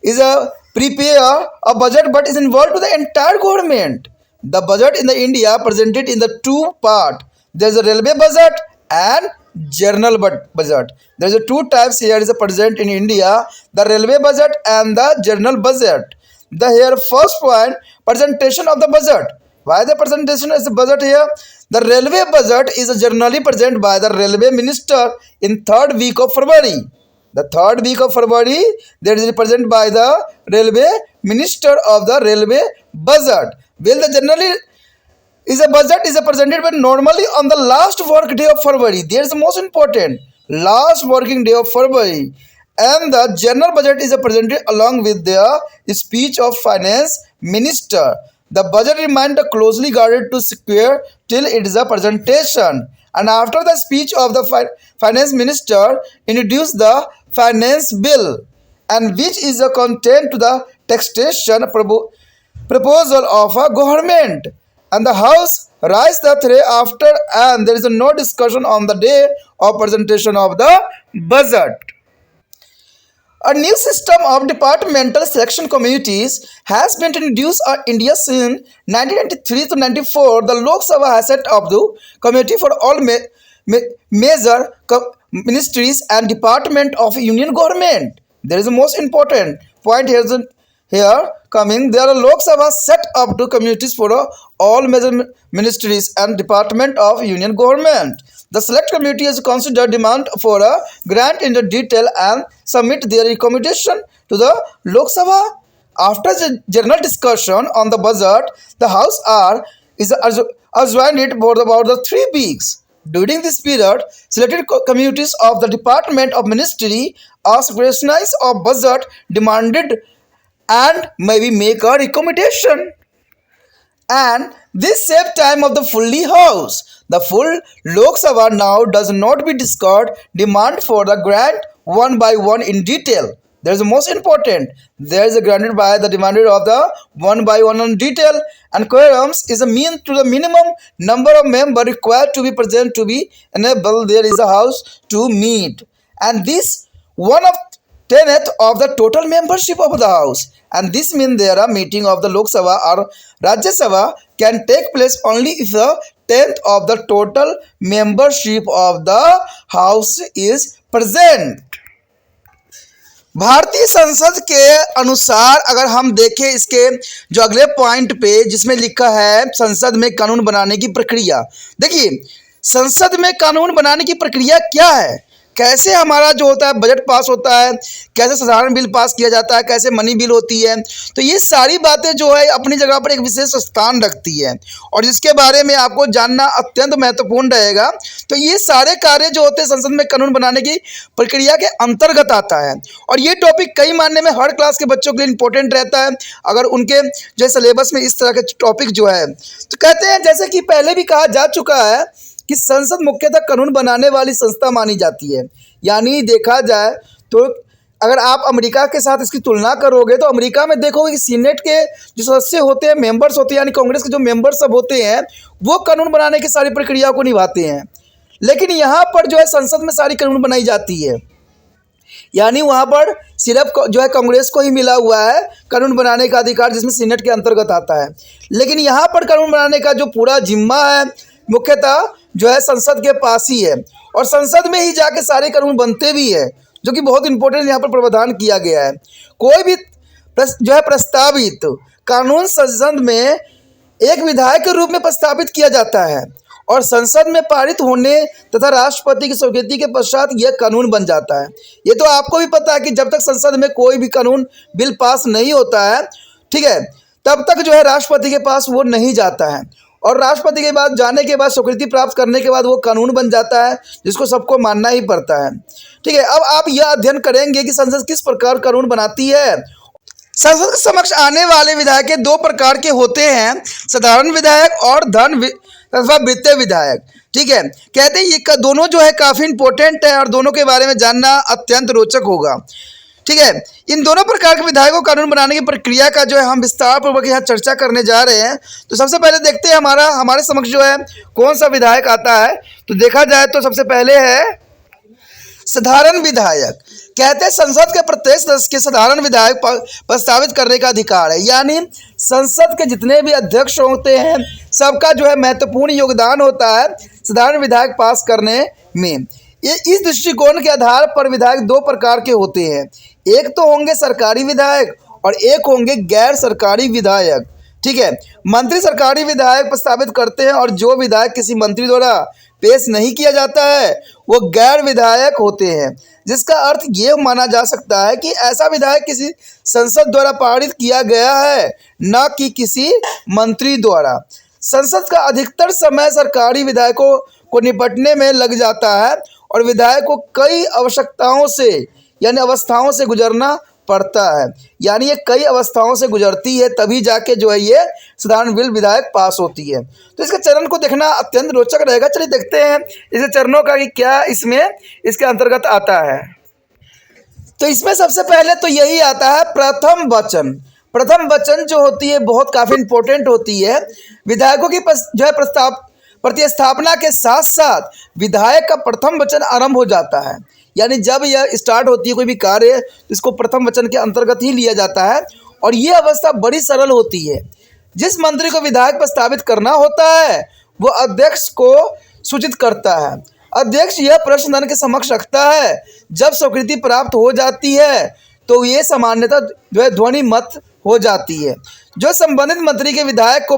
is a prepare a budget but is involved to the entire government. The budget in the India presented in the two part. There is a railway budget and general budget. There is a two types here is a present in India. The railway budget and the general budget. The here first point presentation of the budget. Why the presentation is the budget here? The railway budget is generally presented by the railway minister in third week of February. The third week of February that is represented by the railway minister of the railway budget. Well, the generally is a budget is presented but normally on the last work day of February. There is the most important last working day of February. And the general budget is presented along with the speech of finance minister. The budget remains closely guarded to secure till it is a presentation. And after the speech of the finance minister, introduce the finance bill, and which is a content to the taxation proposal of a government. And the House rise the three after, and there is no discussion on the day of presentation of the budget. A new system of departmental selection committees has been introduced in India since 1993 to 94. The Lok Sabha has set up the committee for all major ministries and department of union government. There is a most important point here coming. There are Lok Sabha set up to committees for all major ministries and department of union government. The select committee has considered demand for a grant in the detail and submit their recommendation to the Lok Sabha. After the general discussion on the budget, the House is adjourned for about the 3 weeks. During this period, selected committees of the Department of Ministry are scrutinized of budget demanded and maybe make a recommendation. And this save time of the fully house. The full Lok Sabha now does not be discussed demand for the grant one by one in detail. There is the most important. There is a granted by the demanded of the one by one on detail, and quorums is a mean to the minimum number of members required to be present to be enabled. There is a house to meet, and this one of tenth of the total membership of the house, and this means there are meeting of the Lok Sabha or Rajya Sabha can take place only if the tenth of the total membership of the house is present. भारतीय संसद के अनुसार अगर हम देखें इसके जो अगले पॉइंट पे जिसमें लिखा है संसद में कानून बनाने की प्रक्रिया, देखिए संसद में कानून बनाने की प्रक्रिया क्या है, कैसे हमारा जो होता है बजट पास होता है, कैसे साधारण बिल पास किया जाता है, कैसे मनी बिल होती है, तो ये सारी बातें जो है अपनी जगह पर एक विशेष स्थान रखती है और जिसके बारे में आपको जानना अत्यंत महत्वपूर्ण रहेगा। तो ये सारे कार्य जो होते हैं संसद में कानून बनाने की प्रक्रिया के अंतर्गत आता है और ये टॉपिक कई मायने में हर क्लास के बच्चों के लिए इंपॉर्टेंट रहता है अगर उनके जो सिलेबस में इस तरह के टॉपिक जो है। तो कहते हैं जैसे कि पहले भी कहा जा चुका है कि संसद मुख्यतः कानून बनाने वाली संस्था मानी जाती है, यानी देखा जाए तो अगर आप अमेरिका के साथ इसकी तुलना करोगे तो अमेरिका में देखोगे कि सीनेट के जो सदस्य होते हैं, मेंबर्स होते हैं, यानी कांग्रेस के जो मेंबर्स सब होते हैं वो कानून बनाने की सारी प्रक्रिया को निभाते हैं, लेकिन यहाँ पर जो है संसद में सारी कानून बनाई जाती है, यानी वहाँ पर सिर्फ जो है कांग्रेस को ही मिला हुआ है कानून बनाने का अधिकार जिसमें सीनेट के अंतर्गत आता है, लेकिन यहाँ पर कानून बनाने का जो पूरा जिम्मा है मुख्यतः जो है संसद के पास ही है और संसद में ही जाके सारे कानून बनते भी है, जो कि बहुत इंपॉर्टेंट यहाँ पर प्रावधान किया गया है। कोई भी जो है प्रस्तावित कानून संसद में एक विधायक के रूप में प्रस्तावित किया जाता है और संसद में पारित होने तथा राष्ट्रपति की स्वीकृति के पश्चात यह कानून बन जाता है। ये तो आपको भी पता है कि जब तक संसद में कोई भी कानून बिल पास नहीं होता है, ठीक है, तब तक जो है राष्ट्रपति के पास वो नहीं जाता है और राष्ट्रपति के बाद जाने के बाद स्वीकृति प्राप्त करने के बाद वो कानून बन जाता है जिसको सबको मानना ही पड़ता है। ठीक है, अब आप यह अध्ययन करेंगे कि संसद किस प्रकार कानून बनाती है। संसद के समक्ष आने वाले विधायक दो प्रकार के होते हैं, साधारण विधायक और धन अथवा वित्तीय विधायक। ठीक है, कहते हैं ये दोनों जो है काफ़ी इंपॉर्टेंट है और दोनों के बारे में जानना अत्यंत रोचक होगा। ठीक है, इन दोनों प्रकार के विधायकों को कानून बनाने की प्रक्रिया का जो है हम विस्तार पूर्वक यहाँ चर्चा करने जा रहे हैं। तो सबसे पहले देखते हैं हमारे समक्ष जो है कौन सा विधायक आता है। तो देखा जाए तो सबसे पहले है साधारण विधायक। कहते हैं संसद के प्रत्येक सदस्य के साधारण विधायक प्रस्तावित करने का अधिकार है, यानी संसद के जितने भी अध्यक्ष होते हैं सबका जो है महत्वपूर्ण योगदान होता है साधारण विधायक पास करने में। ये इस दृष्टिकोण के आधार पर विधायक दो प्रकार के होते हैं, एक तो होंगे सरकारी विधायक और एक होंगे गैर सरकारी विधायक। ठीक है, मंत्री सरकारी विधायक प्रस्तावित करते हैं और जो विधायक किसी मंत्री द्वारा पेश नहीं किया जाता है वो गैर विधायक होते हैं, जिसका अर्थ ये माना जा सकता है कि ऐसा विधायक किसी संसद द्वारा पारित किया गया है, न कि किसी मंत्री द्वारा। संसद का अधिकतर समय सरकारी विधायकों को निपटने में लग जाता है और विधायक को कई आवश्यकताओं से यानी अवस्थाओं से गुजरना पड़ता है, यानी ये कई अवस्थाओं से गुजरती है तभी जाके जो है ये साधारण बिल विधायक पास होती है। तो इसके चरण को देखना अत्यंत रोचक रहेगा। चलिए देखते हैं इसके चरणों का कि क्या इसमें इसके अंतर्गत आता है। तो इसमें सबसे पहले तो यही आता है प्रथम वचन। प्रथम वचन जो होती है बहुत काफ़ी इंपॉर्टेंट होती है। विधायकों की जो है प्रतिस्थापना के साथ साथ विधायक का प्रथम वचन आरंभ हो जाता है, यानी जब यह स्टार्ट होती है कोई भी कार्य तो इसको प्रथम वचन के अंतर्गत ही लिया जाता है और ये अवस्था बड़ी सरल होती है। जिस मंत्री को विधायक प्रस्तावित करना होता है वो अध्यक्ष को सूचित करता है। अध्यक्ष यह प्रश्न सदन के समक्ष रखता है। जब स्वीकृति प्राप्त हो जाती है तो ये सामान्यतः जो है ध्वनि मत हो जाती है, जो संबंधित मंत्री के विधायक को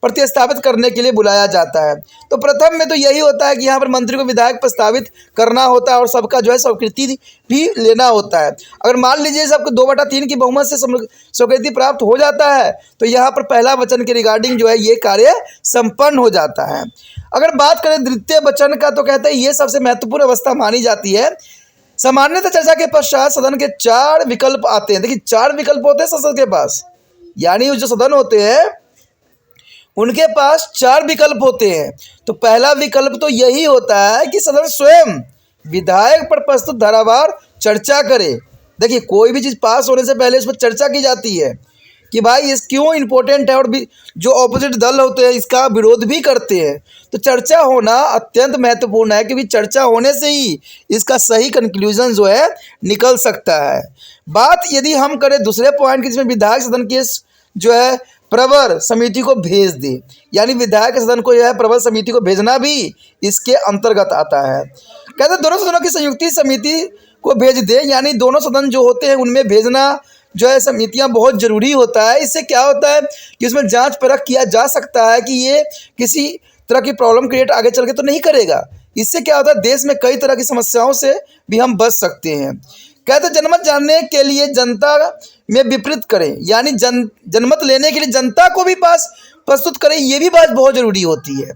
प्रतिस्थापित करने के लिए बुलाया जाता है। तो प्रथम में तो यही होता है कि यहाँ पर मंत्री को विधायक प्रस्तावित करना होता है और सबका जो है स्वीकृति भी लेना होता है। अगर मान लीजिए सबको 2/3 की बहुमत से स्वीकृति प्राप्त हो जाता है तो यहाँ पर पहला वचन के रिगार्डिंग जो है ये कार्य संपन्न हो जाता है। अगर बात करें द्वितीय वचन का तो कहते हैं ये सबसे महत्वपूर्ण अवस्था मानी जाती है। सामान्यतः चर्चा के पश्चात सदन के 4 विकल्प आते हैं। देखिए 4 विकल्प होते हैं संसद के पास, यानी जो सदन होते हैं उनके पास 4 विकल्प होते हैं। तो पहला विकल्प तो यही होता है कि सदन स्वयं विधायक पर प्रस्तुत धारावार चर्चा करे। देखिए कोई भी चीज़ पास होने से पहले उस पर चर्चा की जाती है कि भाई इस क्यों इम्पोर्टेंट है, और भी जो ऑपोजिट दल होते हैं इसका विरोध भी करते हैं। तो चर्चा होना अत्यंत महत्वपूर्ण है, क्योंकि चर्चा होने से ही इसका सही कंक्लूजन जो है निकल सकता है। बात यदि हम करें दूसरे पॉइंट की, जिसमें विधायक सदन के जो है प्रवर समिति को भेज दे, यानी विधायक सदन को जो है प्रवर समिति को भेजना भी इसके अंतर्गत आता है। कहते हैं दोनों सदनों की संयुक्त समिति को भेज दे, यानी दोनों सदन जो होते हैं उनमें भेजना जो है समितियां बहुत ज़रूरी होता है। इससे क्या होता है कि उसमें जांच परख किया जा सकता है कि ये किसी तरह की प्रॉब्लम क्रिएट आगे चल के तो नहीं करेगा। इससे क्या होता है, देश में कई तरह की समस्याओं से भी हम बच सकते हैं। कहते जनमत जानने के लिए जनता में विपरीत करें, यानी जनमत लेने के लिए जनता को भी पास प्रस्तुत करें, ये भी बात बहुत ज़रूरी होती है।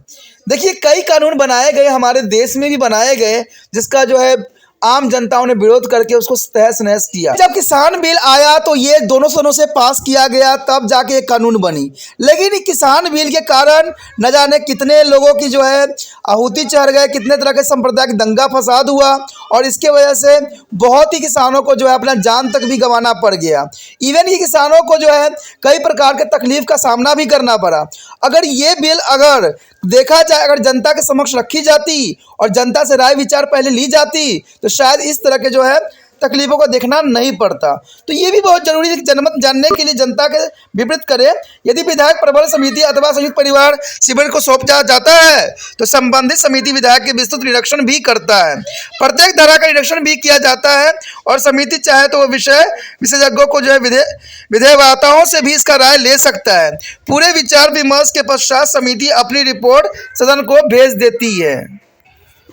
देखिए कई कानून बनाए गए, हमारे देश में भी बनाए गए, जिसका जो है आम जनताओं ने विरोध करके उसको तहस नहस किया। जब किसान बिल आया तो ये दोनों सदनों से पास किया गया, तब जाके एक कानून बनी। लेकिन किसान बिल के कारण न जाने कितने लोगों की जो है आहुति चढ़ गए, कितने तरह के सांप्रदायिक दंगा फसाद हुआ, और इसके वजह से बहुत ही किसानों को जो है अपना जान तक भी गंवाना पड़ गया। इवन ये किसानों को जो है कई प्रकार के तकलीफ का सामना भी करना पड़ा। अगर ये बिल अगर देखा जाए, अगर जनता के समक्ष रखी जाती और जनता से राय विचार पहले ली जाती, तो शायद इस तरह के जो है तकलीफों को देखना नहीं पड़ता। तो ये भी बहुत जरूरी है कि जनमत जानने के लिए जनता के विपरीत करे। यदि विधायक प्रबल समिति अथवा संयुक्त परिवार शिविर को सौंपा जाता है तो संबंधित समिति विधायक के विस्तृत निरीक्षण भी करता है, प्रत्येक धारा का निरीक्षण भी किया जाता है, और समिति चाहे तो वह विशेषज्ञों को जो है विधेयकताओं से भी इसका राय ले सकता है। पूरे विचार विमर्श के पश्चात समिति अपनी रिपोर्ट सदन को भेज देती है।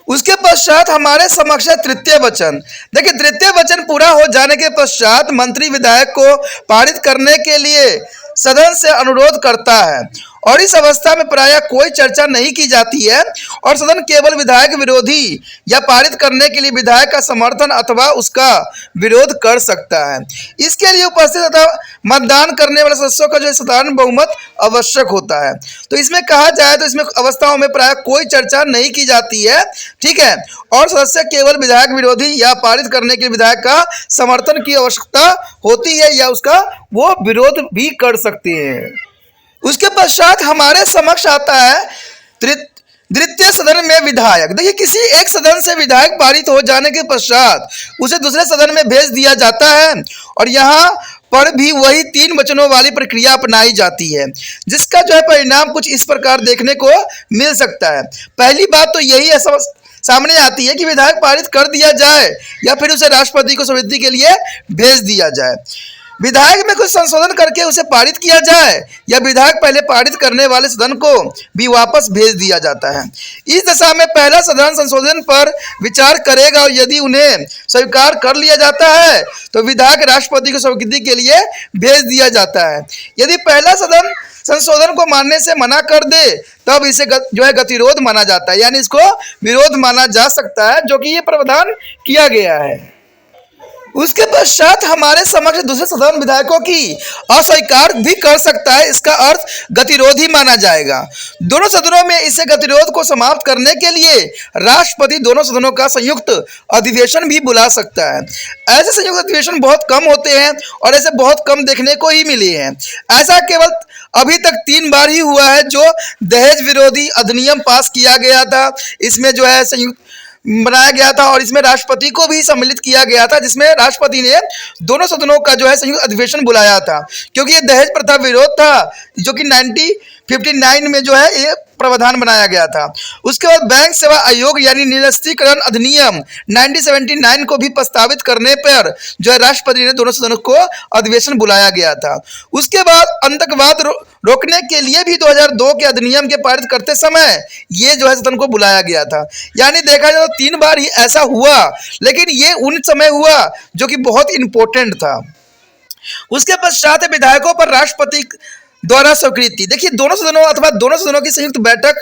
उसके पश्चात हमारे समक्ष है तृतीय वचन। देखिए तृतीय वचन पूरा हो जाने के पश्चात मंत्री विधायक को पारित करने के लिए सदन से अनुरोध करता है, और इस अवस्था में प्रायः कोई चर्चा नहीं की जाती है, और सदन केवल विधायक विरोधी या पारित करने के लिए विधायक का समर्थन अथवा उसका विरोध कर सकता है। इसके लिए उपस्थित तथा मतदान करने वाले सदस्यों का जो साधारण बहुमत आवश्यक होता है। तो इसमें कहा जाए तो इसमें अवस्थाओं में प्रायः कोई चर्चा नहीं की जाती है, ठीक है, और सदस्य केवल विधायक विरोधी या पारित करने के लिए विधायक का समर्थन की आवश्यकता होती है, या उसका वो विरोध भी कर सकते हैं। उसके पश्चात हमारे समक्ष आता है द्वितीय सदन में विधायक। देखिए किसी एक सदन से विधायक पारित हो जाने के पश्चात उसे दूसरे सदन में भेज दिया जाता है, और यहाँ पर भी वही 3 वचनों वाली प्रक्रिया अपनाई जाती है, जिसका जो है परिणाम कुछ इस प्रकार देखने को मिल सकता है। पहली बात तो यही है सामने आती है कि विधायक पारित कर दिया जाए या फिर उसे राष्ट्रपति को स्वीकृति के लिए भेज दिया जाए। विधायक में कुछ संशोधन करके उसे पारित किया जाए, या विधायक पहले पारित करने वाले सदन को भी वापस भेज दिया जाता है। इस दशा में पहला सदन संशोधन पर विचार करेगा, और यदि उन्हें स्वीकार कर लिया जाता है तो विधायक राष्ट्रपति को स्वीकृति के लिए भेज दिया जाता है। यदि पहला सदन संशोधन को मानने से मना कर दे तब इसे जो है गतिरोध माना जाता है, यानी इसको विरोध माना जा सकता है, जो कि ये प्रावधान किया गया है। उसके पश्चात हमारे समक्ष दूसरे सदन विधायकों की अस्वीकार भी कर सकता है, इसका अर्थ गतिरोध ही माना जाएगा। दोनों सदनों में इसे गतिरोध को समाप्त करने के लिए राष्ट्रपति दोनों सदनों का संयुक्त अधिवेशन भी बुला सकता है। ऐसे संयुक्त अधिवेशन बहुत कम होते हैं, और ऐसे बहुत कम देखने को ही मिले हैं। ऐसा केवल अभी तक 3 बार ही हुआ है, जो दहेज विरोधी अधिनियम पास किया गया था, इसमें जो है संयुक्त बनाया गया था, और इसमें राष्ट्रपति को भी सम्मिलित किया गया था, जिसमें राष्ट्रपति ने दोनों सदनों का जो है संयुक्त अधिवेशन बुलाया था, क्योंकि ये दहेज प्रथा विरोध था, जो कि 1959 में जो है ये प्रावधान बनाया गया था। उसके बाद बैंक सेवा आयोग यानी निरस्तीकरण अधिनियम 1979 को भी प्रस्तावित करने पर जो है राष्ट्रपति ने दोनों सदनों को अधिवेशन बुलाया गया था। उसके बाद आतंकवाद रोकने के लिए भी 2002 के अधिनियम के पारित करते समय ये जो है सदन को बुलाया गया था। यानी देखा जाए तो 3 बार ही ऐसा हुआ, लेकिन ये उन समय हुआ जो कि बहुत इंपॉर्टेंट था। उसके पश्चात विधायकों पर राष्ट्रपति द्वारा स्वीकृति। देखिए दोनों सदनों अथवा दोनों सदनों की संयुक्त बैठक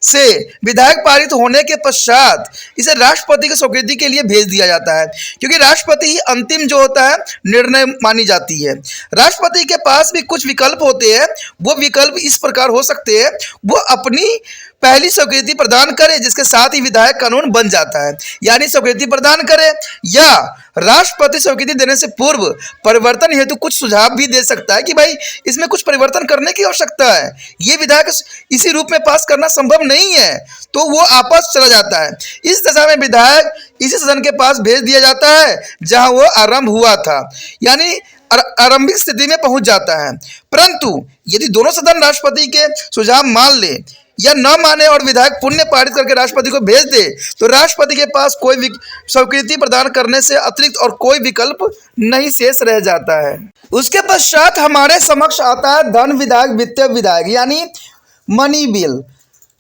से विधायक पारित होने के पश्चात इसे राष्ट्रपति की स्वीकृति के लिए भेज दिया जाता है, क्योंकि राष्ट्रपति ही अंतिम जो होता है निर्णय मानी जाती है। राष्ट्रपति के पास भी कुछ विकल्प होते हैं, वो विकल्प इस प्रकार हो सकते हैं, वो अपनी पहली स्वीकृति प्रदान करे, जिसके साथ ही विधायक कानून बन जाता है। यानी स्वीकृति प्रदान करे या राष्ट्रपति स्वीकृति देने से पूर्व परिवर्तन हेतु कुछ सुझाव भी दे सकता है कि भाई इसमें कुछ परिवर्तन करने की आवश्यकता है, ये विधायक इसी रूप में पास करना संभव नहीं है, तो वो आपस चला जाता है। इस दशा में विधायक इसी सदन के पास भेज दिया जाता है जहां वो आरंभ हुआ था, यानी आरंभिक स्थिति में पहुंच जाता है। परंतु यदि दोनों सदन राष्ट्रपति के सुझाव मान ले या न माने और विधायक पुण्य पारित करके राष्ट्रपति को भेज दे, तो राष्ट्रपति के पास कोई स्वीकृति प्रदान करने से अतिरिक्त और कोई विकल्प नहीं शेष रह जाता है। उसके पश्चात हमारे समक्ष आता है धन विधायक, वित्तीय विधायक, यानी मनी बिल।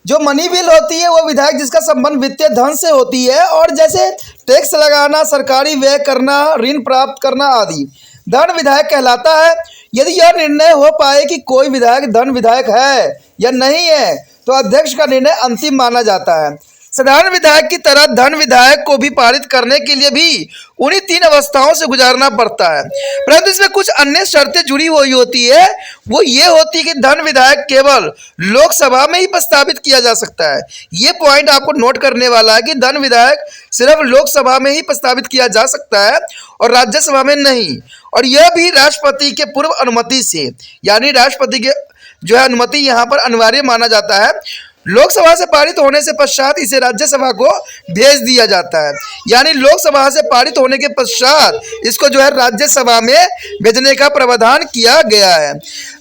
जो मनी बिल होती है वो विधायक जिसका संबंध वित्तीय धन से होती है, और जैसे टैक्स लगाना, सरकारी व्यय करना, ऋण प्राप्त करना आदि धन विधायक कहलाता है। यदि यह निर्णय हो पाए कि कोई विधायक धन विधायक है या नहीं है, तो अध्यक्ष का निर्णय अंतिम माना जाता है। साधारण विधायक की तरह धन विधायक को भी पारित करने के लिए भी उन्हीं 3 अवस्थाओं से गुजारना पड़ता है, परंतु इसमें कुछ अन्य शर्तें जुड़ी हुई होती है। वो ये होती है कि धन विधायक केवल लोकसभा में ही प्रस्तावित किया जा सकता है। ये पॉइंट आपको नोट करने वाला है कि धन विधायक सिर्फ लोकसभा में ही प्रस्तावित किया जा सकता है और राज्यसभा में नहीं, और यह भी राष्ट्रपति के पूर्व अनुमति से, यानी राष्ट्रपति के जो है अनुमति यहाँ पर अनिवार्य माना जाता है। लोकसभा से पारित होने से पश्चात इसे राज्यसभा को भेज दिया जाता है, यानी लोकसभा से पारित होने के पश्चात इसको जो है राज्यसभा में भेजने का प्रावधान किया गया है।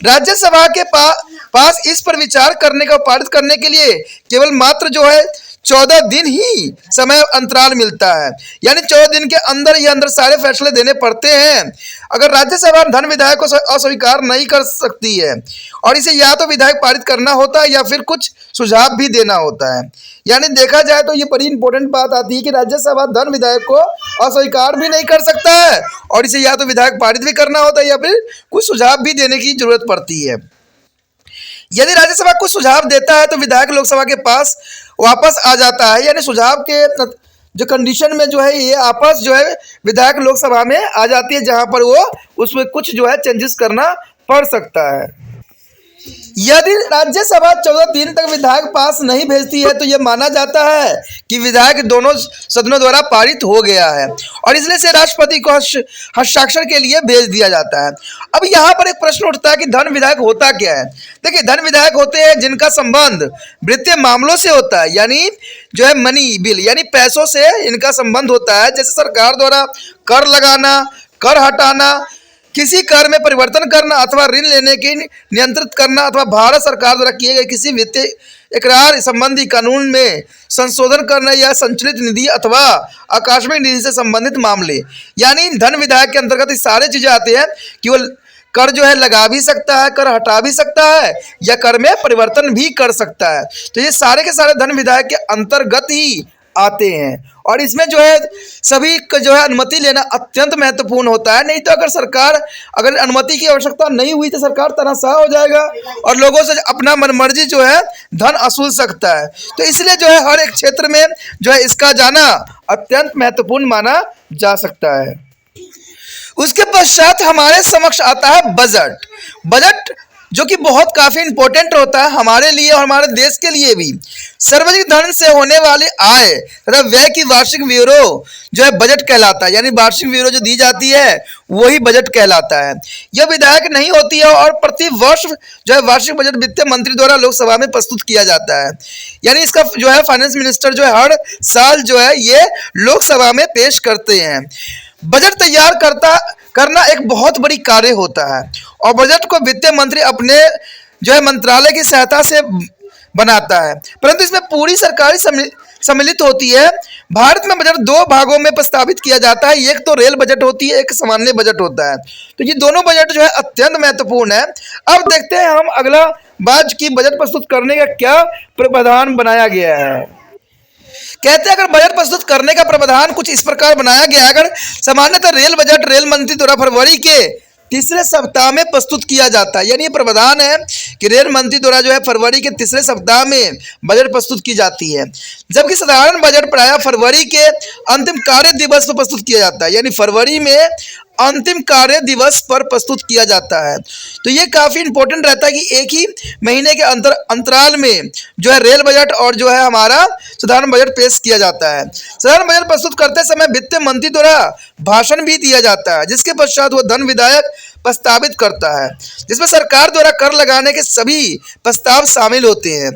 राज्यसभा के पास इस पर विचार करने का, पारित करने के लिए केवल मात्र जो है 14 दिन ही समय अंतराल मिलता है, यानी 14 दिन के अंदर सारे फैसले देने पड़ते हैं। अगर राज्यसभा धन विधायक को अस्वीकार नहीं कर सकती है और इसे या तो विधायक पारित करना होता है या फिर कुछ सुझाव भी देना होता है। यानी देखा जाए तो ये बड़ी इंपॉर्टेंट बात आती है कि राज्यसभा धन विधायक को अस्वीकार भी नहीं कर सकता है और इसे या तो विधायक पारित भी करना होता है या फिर कुछ सुझाव भी देने की जरूरत पड़ती है। यदि राज्यसभा कुछ सुझाव देता है तो विधायक लोकसभा के पास वापस आ जाता है, यानी सुझाव के जो कंडीशन में जो है ये आपस जो है विधायक लोकसभा में आ जाती है, जहां पर वो उसमें कुछ जो है चेंजेस करना पड़ सकता है। यदि राज्यसभा 14 दिन तक विधायक पास नहीं भेजती है तो यह माना जाता है कि विधायक दोनों सदनों द्वारा पारित हो गया है और इसलिए से राष्ट्रपति को हस्ताक्षर के लिए भेज दिया जाता है। अब यहाँ पर एक प्रश्न उठता है कि धन विधायक होता क्या है। देखिए, धन विधायक होते हैं जिनका संबंध वित्तीय मामलों से होता है, यानी जो है मनी बिल, यानी पैसों से इनका संबंध होता है। जैसे सरकार द्वारा कर लगाना, कर हटाना, किसी कर में परिवर्तन करना अथवा ऋण लेने की नियंत्रित करना, अथवा भारत सरकार द्वारा किए गए किसी वित्तीय इकरार संबंधी कानून में संशोधन करना, या संचलित निधि अथवा आकस्मिक निधि से संबंधित मामले। यानी धन विधायक के अंतर्गत ये सारे चीजें आती हैं कि वो कर जो है लगा भी सकता है, कर हटा भी सकता है, या कर में परिवर्तन भी कर सकता है। तो ये सारे के सारे धन विधायक के अंतर्गत ही आते हैं और इसमें जो है सभी का जो है अनुमति लेना अत्यंत महत्वपूर्ण होता है। नहीं तो अगर सरकार अगर अनुमति की आवश्यकता नहीं हुई तो सरकार तनाशाह हो जाएगा और लोगों से अपना मनमर्जी जो है धन वसूल सकता है। तो इसलिए जो है हर एक क्षेत्र में जो है इसका जाना अत्यंत महत्वपूर्ण माना जा सकता है। उसके पश्चात हमारे समक्ष आता है बजट। बजट जो कि बहुत काफी इंपॉर्टेंट होता है हमारे लिए और हमारे देश के लिए भी। सार्वजनिक धन से होने वाले आय तथा व्यय की वार्षिक ब्यूरो जो है बजट कहलाता है, यानी वार्षिक ब्यूरो जो दी जाती है वही बजट कहलाता है। यह विधायक नहीं होती है और प्रति वर्ष जो है वार्षिक बजट वित्त मंत्री द्वारा लोकसभा में प्रस्तुत किया जाता है। यानी इसका जो है फाइनेंस मिनिस्टर जो है हर साल जो है ये लोकसभा में पेश करते हैं। बजट तैयार करना एक बहुत बड़ी कार्य होता है और बजट को वित्त मंत्री अपने जो है मंत्रालय की सहायता से बनाता है, परंतु इसमें पूरी सरकारी सम्मिलित होती है। भारत में बजट 2 भागों में प्रस्तावित किया जाता है, एक तो रेल बजट होती है, एक सामान्य बजट होता है। तो ये दोनों बजट जो है अत्यंत महत्वपूर्ण है। अब देखते हैं हम अगला बात की बजट प्रस्तुत करने का क्या प्रावधान बनाया गया है। कहते हैं अगर बजट प्रस्तुत करने का प्रावधान कुछ इस प्रकार बनाया गया, अगर सामान्यतः रेल बजट रेल मंत्री द्वारा फरवरी के तीसरे सप्ताह में प्रस्तुत किया जाता है, यानी ये प्रावधान है कि रेल मंत्री द्वारा जो है फरवरी के तीसरे सप्ताह में बजट प्रस्तुत की जाती है, जबकि साधारण बजट प्रायः फरवरी के अंतिम कार्य दिवस पर प्रस्तुत किया जाता है, यानी फरवरी में अंतिम कार्य दिवस पर प्रस्तुत किया जाता है। तो ये काफ़ी इंपॉर्टेंट रहता है कि एक ही महीने के अंतराल में जो है रेल बजट और जो है हमारा साधारण बजट पेश किया जाता है। साधारण बजट प्रस्तुत करते समय वित्त मंत्री द्वारा भाषण भी दिया जाता है, जिसके पश्चात वो धन विधायक प्रस्तावित करता है, जिसमें सरकार द्वारा कर लगाने के सभी प्रस्ताव शामिल होते हैं।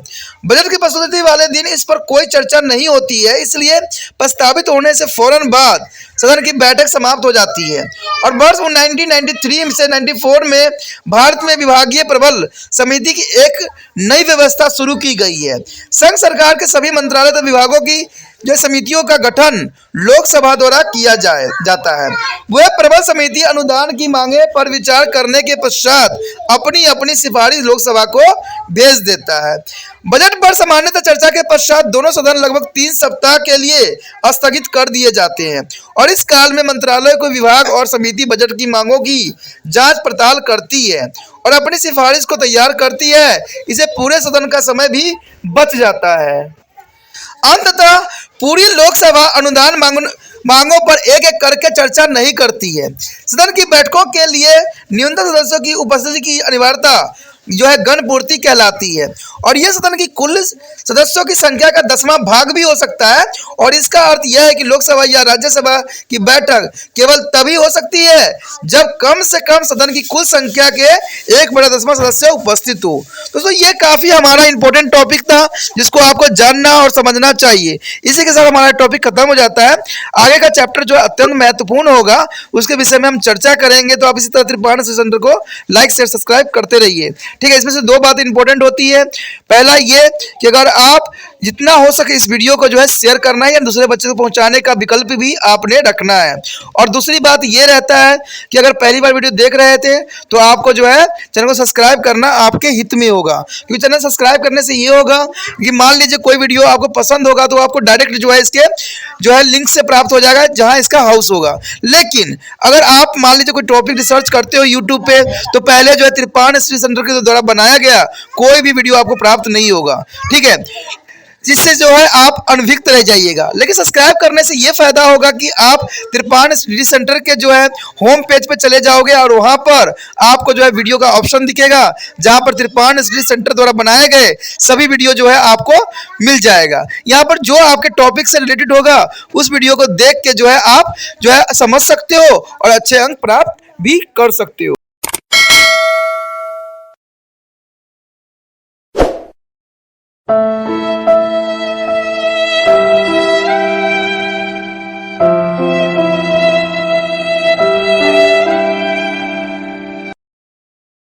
बजट की प्रस्तुति वाले दिन इस पर कोई चर्चा नहीं होती है, इसलिए प्रस्तावित होने से फौरन बाद सदन की बैठक समाप्त हो जाती है। और वर्ष 1993 से 94 में भारत में विभागीय प्रबल समिति की एक नई व्यवस्था शुरू की गई है। संघ सरकार के सभी मंत्रालय तथा विभागों की जो समितियों का गठन लोकसभा द्वारा किया जाता है। वह प्रबल समिति अनुदान की मांगे पर विचार करने के पश्चात अपनी अपनी सिफारिश लोकसभा को भेज देता है। बजट पर सामान्यतः चर्चा के पश्चात दोनों सदन लगभग 3 सप्ताह के लिए स्थगित कर दिए जाते हैं और इस काल में मंत्रालय को विभाग और समिति बजट की मांगों की जांच पड़ताल करती है और अपनी सिफारिश को तैयार करती है। इसे पूरे सदन का समय भी बच जाता है। अंततः पूरी लोकसभा अनुदान मांगों पर एक एक करके चर्चा नहीं करती है। सदन की बैठकों के लिए न्यूनतम सदस्यों की उपस्थिति की अनिवार्यता जो है गणपूर्ति कहलाती है और यह सदन की कुल सदस्यों की संख्या का 10वां भाग भी हो सकता है। और इसका अर्थ यह है कि लोकसभा या राज्यसभा की बैठक केवल तभी हो सकती है जब कम से कम सदन की कुल संख्या के 1/10वां सदस्य उपस्थित हो। दोस्तों ये काफी हमारा इंपॉर्टेंट टॉपिक था जिसको आपको जानना और समझना चाहिए। इसी के साथ हमारा टॉपिक खत्म हो जाता है। आगे का चैप्टर जो अत्यंत महत्वपूर्ण होगा उसके विषय में हम चर्चा करेंगे। तो आप इसी तरह त्रिपाठी सेंटर को लाइक शेयर सब्सक्राइब करते रहिए। ठीक है, इसमें से 2 बात इंपॉर्टेंट होती है। पहला ये कि अगर आप जितना हो सके इस वीडियो को जो है शेयर करना है या दूसरे बच्चे को पहुंचाने का विकल्प भी आपने रखना है। और दूसरी बात ये रहता है कि अगर पहली बार वीडियो देख रहे थे तो आपको जो है चैनल को सब्सक्राइब करना आपके हित में होगा, क्योंकि चैनल सब्सक्राइब करने से ये होगा कि मान लीजिए कोई वीडियो आपको पसंद होगा तो आपको डायरेक्ट जो है इसके जो है लिंक से प्राप्त हो जाएगा जहां इसका हाउस होगा। लेकिन अगर आप मान लीजिए कोई टॉपिक रिसर्च करते हो यूट्यूब पे तो पहले जो है त्रिपाठी सेंटर के द्वारा बनाया गया कोई भी वीडियो आपको प्राप्त नहीं होगा। ठीक है, जिससे जो है आप अनभिज्ञ रह जाइएगा। लेकिन सब्सक्राइब करने से ये फायदा होगा कि आप त्रिपाठी स्टडी सेंटर के जो है होम पेज पे चले जाओगे और वहां पर आपको जो है वीडियो का ऑप्शन दिखेगा जहां पर त्रिपाठी स्टडी सेंटर द्वारा बनाए गए सभी वीडियो जो है आपको मिल जाएगा। यहाँ पर जो आपके टॉपिक से रिलेटेड होगा उस वीडियो को देख के जो है आप जो है समझ सकते हो और अच्छे अंक प्राप्त भी कर सकते हो।